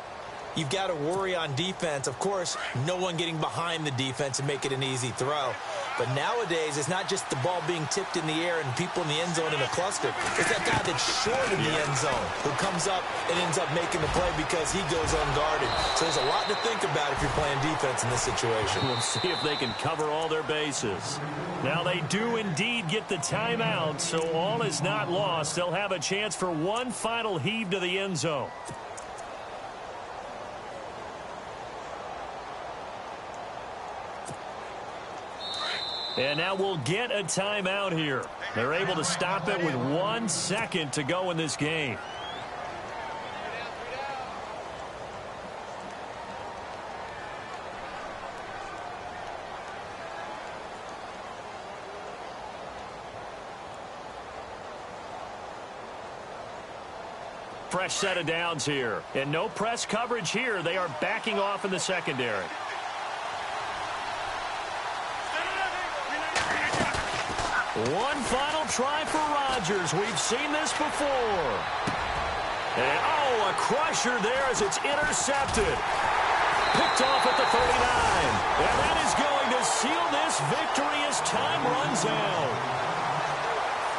you've got to worry on defense. Of course, no one getting behind the defense and make it an easy throw. But nowadays, it's not just the ball being tipped in the air and people in the end zone in a cluster. It's that guy that's short in the end zone who comes up and ends up making the play because he goes unguarded. So there's a lot to think about if you're playing defense in this situation. We'll see if they can cover all their bases. Now they do indeed get the timeout, so all is not lost. They'll have a chance for one final heave to the end zone. And now we'll get a timeout here. They're able to stop it with 1 second to go in this game. Fresh set of downs here. And no press coverage here. They are backing off in the secondary. One final try for Rodgers. We've seen this before. And, a crusher there as it's intercepted. Picked off at the 39. And that is going to seal this victory as time runs out.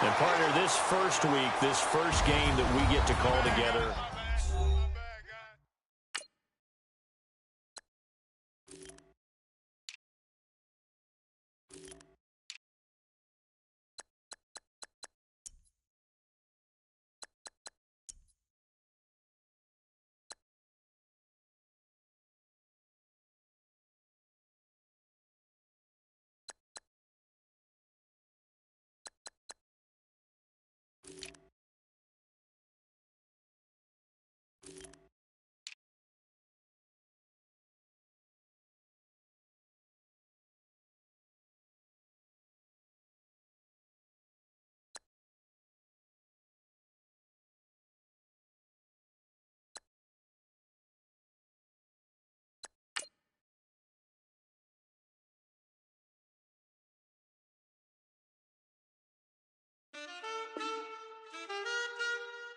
And, partner, this first week, this first game that we get to call together,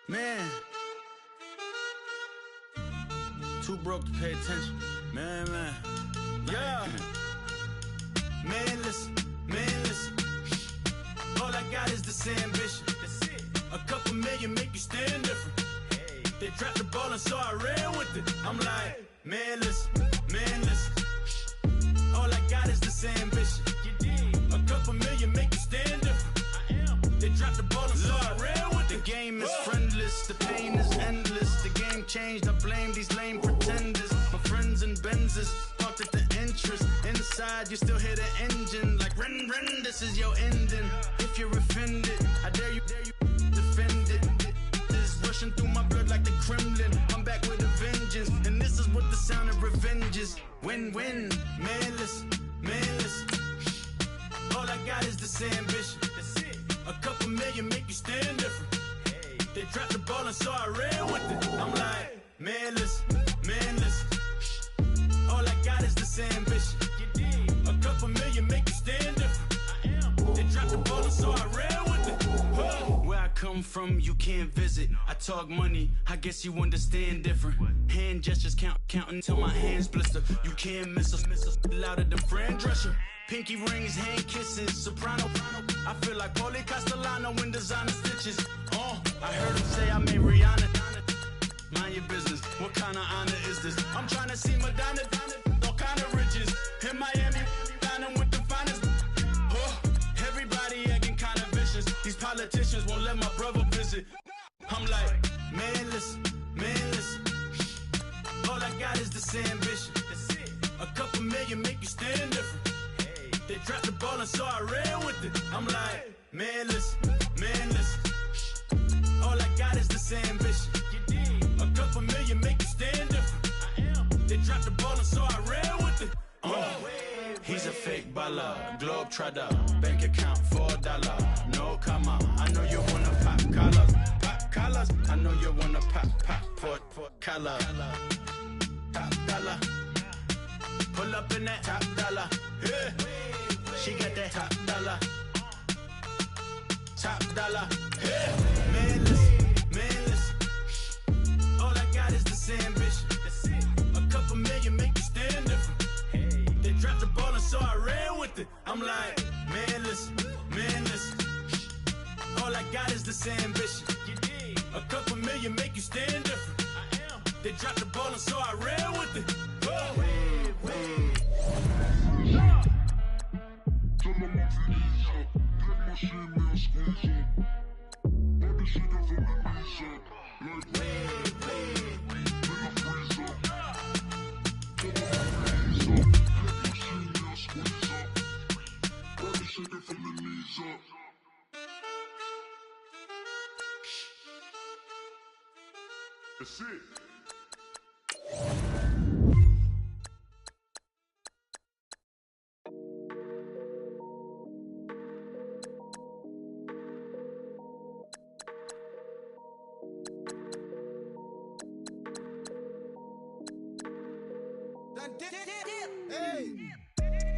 Man, too broke to pay attention. Man. Yeah. Man, listen. All I got is this ambition. A couple million make you stand different. They dropped the ball and so I ran with it. I'm like, man, listen. All I got is this ambition. A couple million make you stand different. They dropped the ball and so I ran with it. The game is friendless, the pain is endless. The game changed, I blame these lame pretenders. My friends and Benzes parked at the entrance. Inside, you still hear the engine. Like, rin, this is your ending. If you're offended, I dare you defend it. This is rushing through my blood like the Kremlin. I'm back with a vengeance, and this is what the sound of revenge is. Win-win, man, listen. All I got is this ambition. A couple million make you stand different. They dropped the ball and so I ran with it. I'm like, man, listen. All I got is this ambition. A couple million make you stand different. They dropped the ball and so I ran with it. Where I come from, you can't visit. I talk money, I guess you understand different. Hand gestures counting till my hands blister. You can't miss us louder than Fran Drescher. Pinky rings, hand kisses, soprano. I feel like Paulie Castellano in designer stitches. I heard him say I made Rihanna. Mind your business, what kind of honor is this? I'm trying to see Madonna, all kind of riches. In Miami, dining with the finest. Everybody acting kind of vicious. These politicians won't let my brother visit. I'm like, man, listen. All I got is this ambition. A couple million make you stand different. They dropped the ball and so I ran with it. I'm like, man, listen. All I got is this ambition. A couple million make you stand different. They dropped the ball and so I ran with it. He's a fake baller, globe trotter, bank account $4. No comma, I know you wanna pop collars. I know you wanna pop collar. Top dollar, pull up in that top dollar. Yeah. She got that top dollar. Yeah. Man, listen. All I got is this ambition. A couple million make you stand different. They dropped the ball and so I ran with it. I'm like, man, listen. All I got is this ambition. A couple million make you stand different. They dropped the ball and so I ran with it. That's it.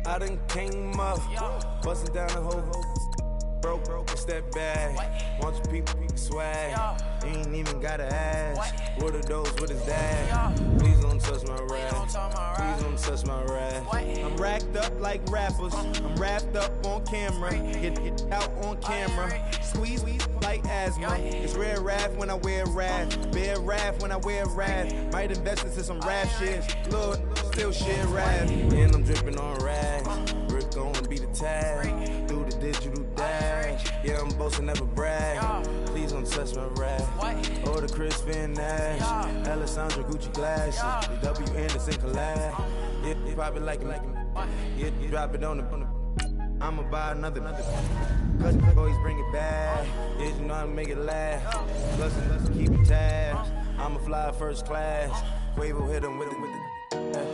I done came up, bustin' down the whole broke, step back. Want your people swag, you ain't even gotta ask. What are those with his dad? Please don't touch my rap, please don't touch my rap. I'm racked up like rappers, I'm wrapped up on camera. Get out on camera, squeeze like asthma. It's rare wrath when I wear wrath, bare wrath when I wear wrath. Might invest into some rap shit, look, still shit rap. And I'm dripping on rags, Rick gon' be the tag. Do the digital dash, yeah, I'm boasting, never brag. Please don't touch my rap. Or the Chris Finn Nash, Alessandra Gucci glasses, the W Anderson collab. Yeah, you probably like it. Yeah, you drop it on the. I'ma buy another. Cause boys bring it back. Yeah, you know how to make it laugh. Plus, keep it tabs. I'ma fly first class. Quavo hit him with it.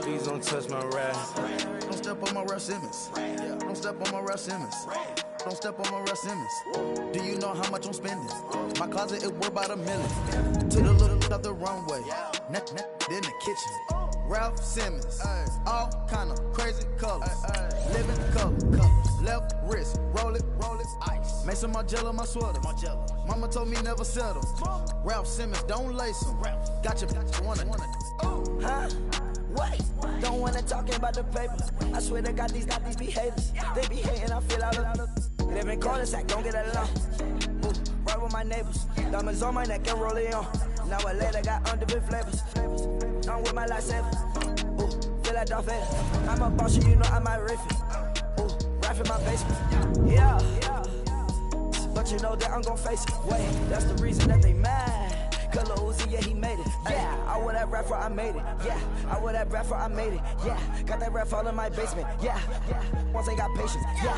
Please don't touch my rap. Don't step on my Russ Simmons. Don't step on my Russ Simmons. Don't step on my Russ Simmons. Do you know how much I'm spending? My closet is worth about $1 million. To the little of the runway. Neck in the kitchen. Ralph Simmons. All kind of crazy colors. Living color. Left wrist. Roll it. Ice. Mason Margiela, my sweater. Mama told me never settle. Ralph Simmons, don't lace him. Got your wanna. Huh? Wait, don't wanna talking about the paper. I swear they got these behaviors. They be hating, I feel out of. Live in cul-de-sac, don't get along. Ooh, right with my neighbors. Diamonds on my neck and rolling on. Now I later got underbit flavors. I'm with my lifesaver. Ooh, feel like Darth Vader. I'm a boss, you know I might riff it. Ooh, rap in my basement. Yeah. But you know that I'm gon' face it. Wait, that's the reason that they mad. Color Uzi, yeah, he made it. Yeah, I wear that rapper, I made it. Yeah, I wear that rapper, I made it. Yeah, got that rap all in my basement. Yeah, once ain't got patience. Yeah,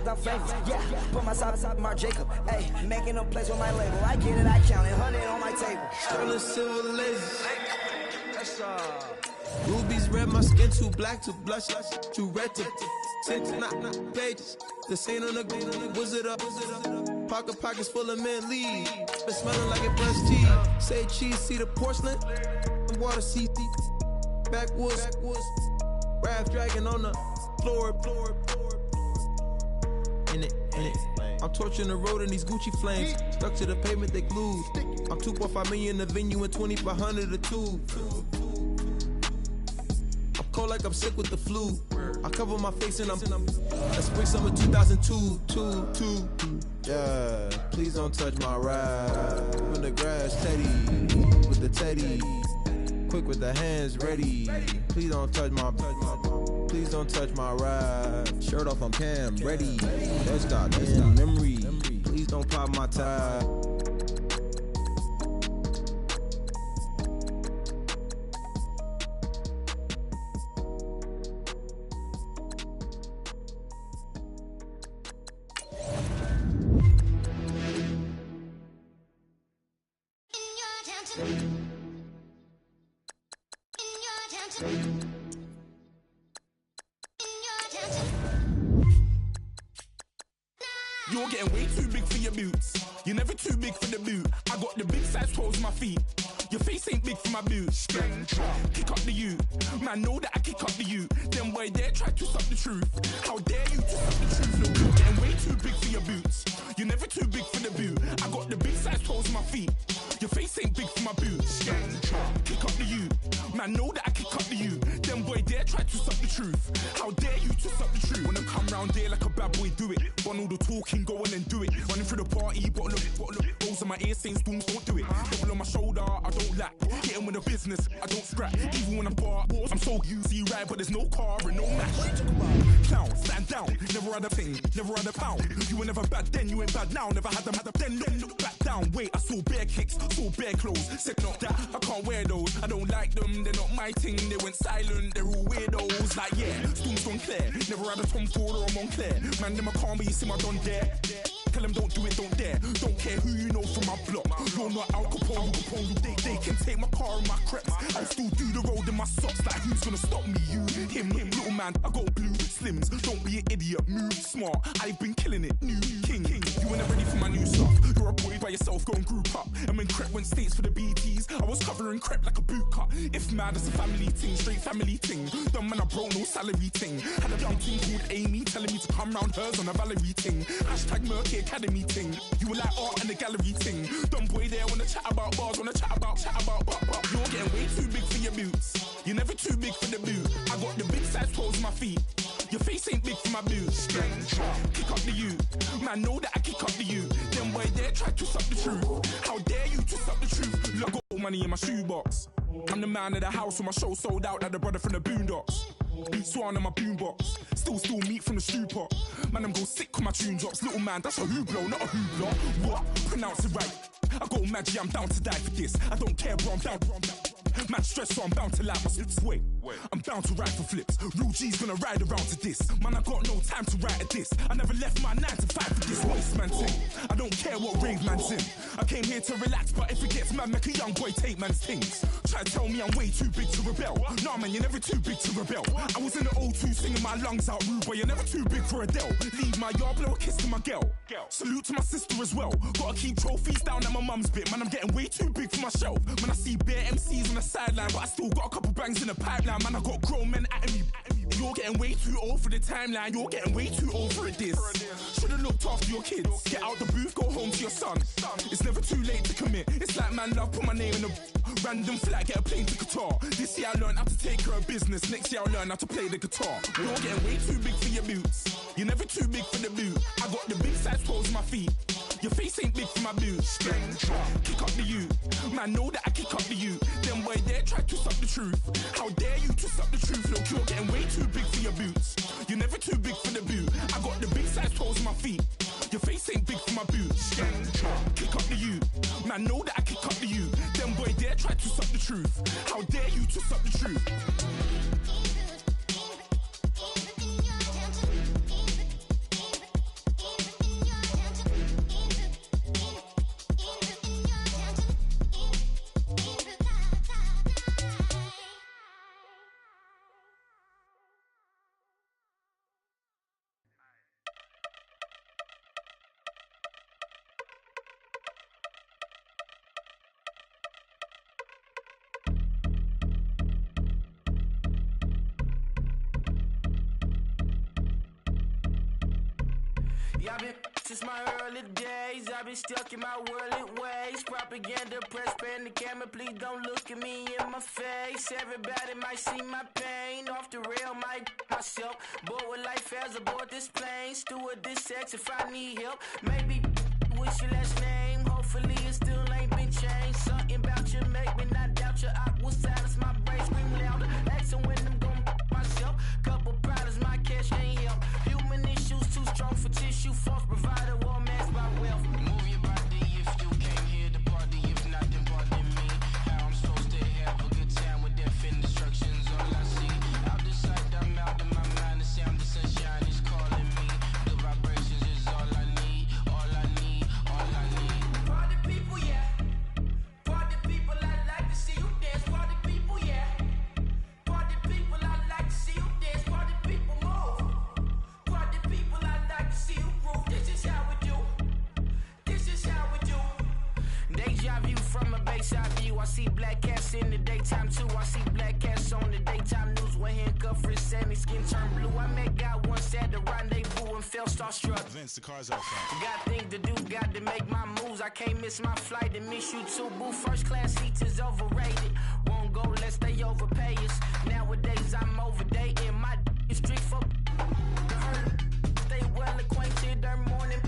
I'm famous. Yeah, put my side beside Marc Jacob. Hey, making no place with my label. I get it, I count it. 100 on my table. Sterling silver lasers. Rubies red, my skin too black to blush, too red to tint, not pages. This ain't on the wizard up. Pockets full of mint leaves. Been smelling like it brushed teeth. Say cheese, see the porcelain. Water, see backwoods. Wrath dragging on the floor. In it. I'm torching the road in these Gucci flames. Stuck to the pavement, they glued. I'm 2.5 million in the venue and 2,500 a tube. I'm cold like I'm sick with the flu. I cover my face and I'm spring summer 2002. Yeah, please don't touch my ride. In the grass, Teddy, with the Teddy. Quick with the hands ready. Please don't touch my ride. Shirt off, I'm Cam, ready. That's got memory. Please don't pop my tie. You're getting way too big for your boots. You're never too big for the boot. I got the big size toes on my feet. Your face ain't big for my boots. Kick up the you. Man, know that I kick up the you. Then boy dare try to stop the truth. How dare you to stop the truth? Look, you're getting way too big for your boots. You're never too big for the boot. I got the big size toes on my feet. Your face ain't big for my boots. Kick up the you. Man, know that I kick up the you. Then boy dare try to stop the truth. How dare you to stop the truth? When I come round there like a bad boy, do it. Want all the talking, go on and do it. Running through the party, bottle up. Rolls on my ear saying spoons, don't do it. Double on my shoulder, I don't lack. Getting with the business, I don't scrap. Even when I'm bar, I'm so easy right, but there's no car and no match. Clown, stand down, never had a thing, never had a pound. You were never bad then, you ain't bad now. Never had them, then look back down. Wait, I saw bare kicks, saw bare clothes. Said not that, I can't wear those. I don't like them, they're not my thing. They went silent, they're all weirdos. Like yeah, Storm's gone clear. Never had a Tom Ford or a Montclair. Man, them a calm, but you see my don dare. Tell them don't do it, don't dare. Don't care who you know from my block. You're not Al Capone, they can take my car and my creps. I'll still do the road in my socks. Like who's gonna stop me? You, him, little man. I got blue slims. Don't be an idiot, move smart. I've been killing it, new king. You ain't ready for my new stuff. You're a boy by yourself, go and group up. And when Crep went states for the BTs, I was covering Crep like a boot cut. If mad, it's a family thing, straight family thing. Dumb man, I broke no salary thing. Had a young team called Amy telling me to come round hers on a Valerie thing. Hashtag Murky Academy thing. You were like art and the gallery thing. Dumb boy there wanna chat about bars, wanna chat about. You're getting way too big for your boots. You're never too big for the boot. I got the big size toes on my feet. Your face ain't big for my boots. Kick up the you. Man, know that I kick up the you. Then boy dare try to stop the truth. How dare you to stop the truth? Look, I got money in my shoebox. I'm the man of the house when my show sold out like the brother from the Boondocks. Beat Swan in my boombox. Still meat from the stew pot. Man, I'm go sick with my tune drops. Little man, that's a hooplo, not a hoopla. What? Pronounce it right. I go Maggie, I'm down to die for this. I don't care, bro, I'm down. Man stressed, so I'm bound to like my slips. Wait, I'm bound to ride for flips. Real G's gonna ride around to this. Man, I got no time to write at this. I never left my 9 to 5 for this waste man thing. I don't care what rave man's in. I came here to relax, but if it gets mad, make a young boy take man's things. Try to tell me I'm way too big to rebel. Nah, man, you're never too big to rebel. I was in the O2 singing my lungs out rude, but you're never too big for Adele. Leave my yard, blow a kiss to my girl. Salute to my sister as well. Gotta keep trophies down at my mum's bit. Man, I'm getting way too big for my shelf. Man, I see bare MCs on the sideline, but I still got a couple bangs in the pipeline. Man, I got grown men at me. You're getting way too old for the timeline. You're getting way too old for a diss. Should've looked after your kids. Get out the booth, go home to your son. It's never too late to commit. It's like man love, put my name in a random flat, get a plane to Qatar. This year I learned how to take care of business. Next year I'll learn how to play the guitar. You're getting way too big for your boots. You're never too big for the boot. I got the big size toes on my feet. Your face ain't big for my boots. Kick up the you. Man, know that I kick up the you. Them boy there try to suck the truth. How dare you to suck the truth? Look, you're getting way too big for your boots. You're never too big for the boot. I got the big size toes on my feet. Your face ain't big for my boots. Kick up the you. Man, know that I kick up the you. Them boy there try to suck the truth. How dare you to suck the truth? Since my early days, I've been stuck in my worldly ways. Propaganda, press, pan the camera, please don't look at me in my face. Everybody might see my pain, off the rail, might myself. Bored with life as aboard this plane. Steward this sex if I need help. Maybe what's your last name? Hopefully it still ain't been changed. Something about you make me not doubt you. I will silence my brain, scream louder. Asking when I'm gon' myself. Couple problems, my cash ain't help. Human issues too strong for tissue. False provider, war mask by wealth. Move your body if you came here to party. If not, then pardon me. How I'm supposed to have a good time with death and destruction's all I see. Out the sight, I'm out of my mind. The sound, the sunshine is calling me. The vibrations is all I need. All I need, all I need. Party people, yeah. Party people, I like to see you dance. Party people, yeah. Party people, I like to see you dance. Party people, move. Party people, I like to see you groove. This is how we do. This is how we do. Deja view from a bayside view. I see black cats in the daytime too. I see black cats on the daytime news. When handcuffed, wrist and his skin turned blue. I met God once at the rendezvous and felt starstruck. Vince, the car's outside. Got things to do, got to make my moves. I can't miss my flight and miss you too, boo. First class seats is overrated. Won't go lest they overpay us. Nowadays I'm overdating. My street folk. The hurt. Stay well acquainted. Their morning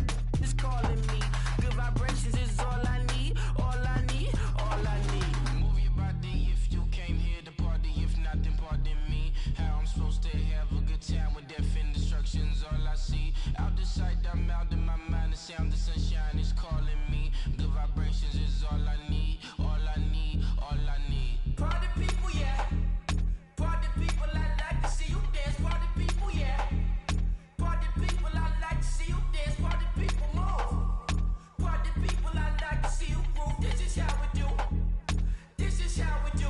is calling me. Good vibrations is all I need. All I need. All I need. Move your body if you came here to party. If not, then pardon me. How I'm supposed to have a good time with death and destruction's all I see. Out the sight, I'm out in my mind. The sound, the sunshine is calling me. Good vibrations is all I need. All I need. All I need. Party people, yeah. Party people, I like to see you dance. Party people, yeah. Party people, I like to see you dance. Party people, move. Party people, I like to see you groove. This is how we do. This is how we do.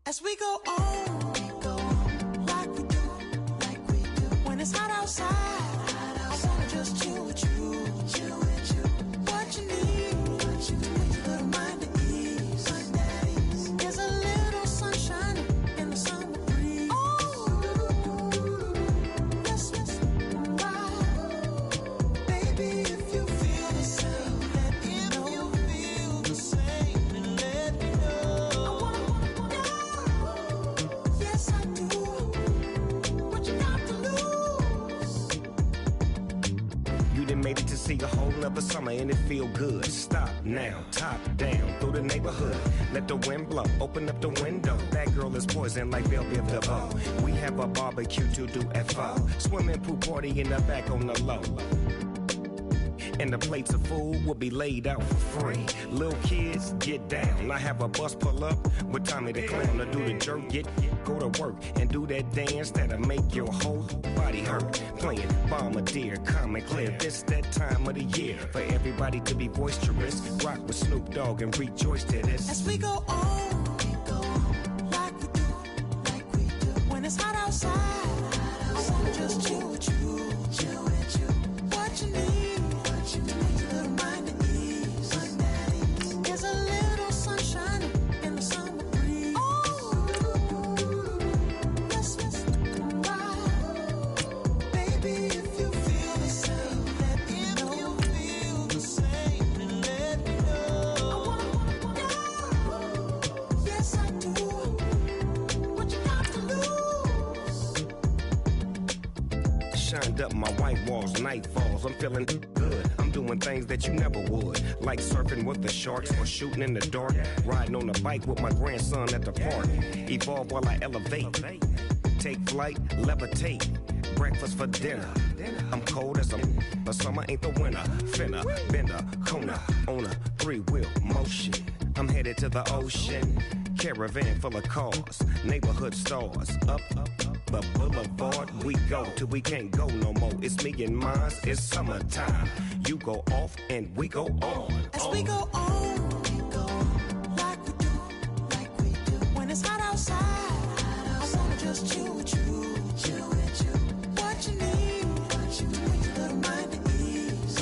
As we go on, like we do, when it's hot outside, I wanna just chill with you, what you need, to make your little mind at ease. There's a little sunshine in the summer breeze. Yes, right. Baby, if you feel the same, let me know. If you feel the same, then let me know. I wanna know. Yes, I do. What you got to lose? You done made it to see a whole nother summer and it feel good. Stop now, top down through the neighborhood. Let the wind blow, open up the window. That girl is poison like Belleville DeVoe. We have a barbecue to do FO. Swimming pool party in the back on the low. and the plates of food will be laid out for free. Little kids, get down. I have a bus pull up with Tommy the Clown to do the jerk, go to work and do that dance that'll make your whole body hurt. Playing Bombardier, Common Clear, this that time of the year for everybody to be boisterous. Rock with Snoop Dogg and rejoice to this. As we go on, like we do. When it's hot outside, I wanna just chill with you, chill with you. What you need, a little mind at ease. There's a little sunshine in the summer breeze. Oh, yes, baby, if you feel the same, let me know. If you feel the same, then let me know. Yes, I do. What you got to lose? Shined up my white walls, night falls. I'm feeling good. I'm doing things that you never would, like surfing with the sharks or shooting in the dark, riding on a bike with my grandson at the park. Evolve while I elevate, take flight, levitate. Breakfast for dinner. I'm cold as but summer ain't the winter. Finna, bender, Kona, on a 3-wheel motion. I'm headed to the ocean. Caravan full of cars, neighborhood stars. Up the boulevard we go till we can't go no more. It's me and mine, it's summertime. You go off and we go on. As we go on, like we do. When it's hot outside, I wanna just chill with you, chill with you. What you need, a little mind at ease.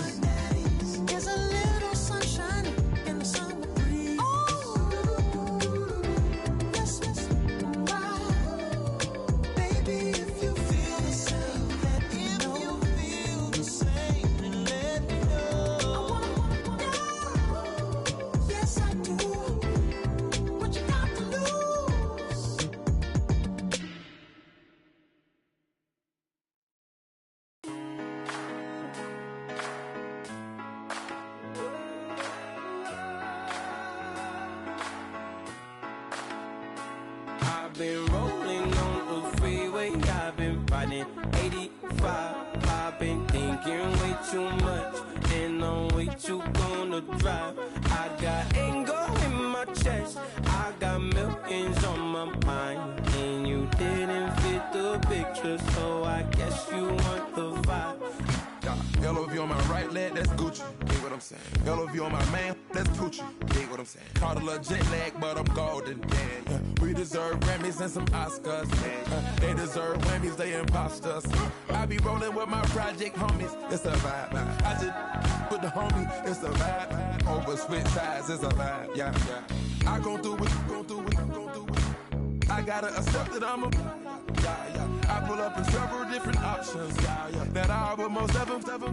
There's a little sunshine in the summer breeze. Oh, yes, baby, if you feel the same, let me know. If you feel the same, then let me know. Yes, I do. What you got to lose? I've been rolling on the freeway, I've been riding 85. I've been thinking way too much, and I'm way too gonna drive. I got anger in my chest, I got millions on my mind, and you didn't fit the picture, so I guess you want the vibe. LOV on my right leg, that's Gucci. Dig what I'm saying? LOV on my man, that's Poochie. Dig what I'm saying? Caught a little jet lag, but I'm golden. Yeah. We deserve Grammys and some Oscars. They deserve Whammies, they imposters. I be rolling with my project homies, it's a vibe. I just with the homie, it's a vibe. Over switch sides, it's a vibe. Yeah. I gon' do it, gon' do it, gon' do it. I gotta accept that I'm a I pull up in several different options. That I but most of them.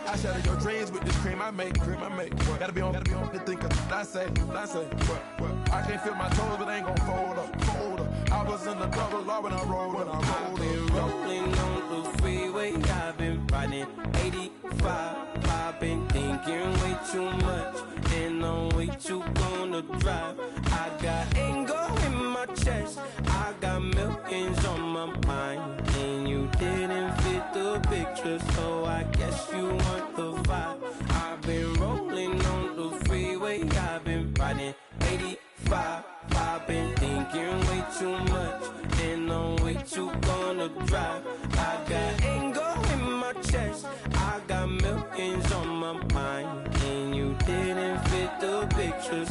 I shatter your dreams with this cream I make. Gotta be on the thinker. I say. What? I can't feel my toes, but ain't gon' fold up. I was in the double law when I rolled. I've been rolling on the freeway, I've been riding 85. I've been thinking way too much, and I'm way too gonna drive. I got anger in my chest, I got millions on my mind, and you didn't fit the picture, so I guess you want the vibe. I've been rolling on the freeway, I've been riding 85. I've been thinking way too much, and I'm way too gonna drive. I got anger in my chest, I got millions on my mind, and you didn't fit the picture,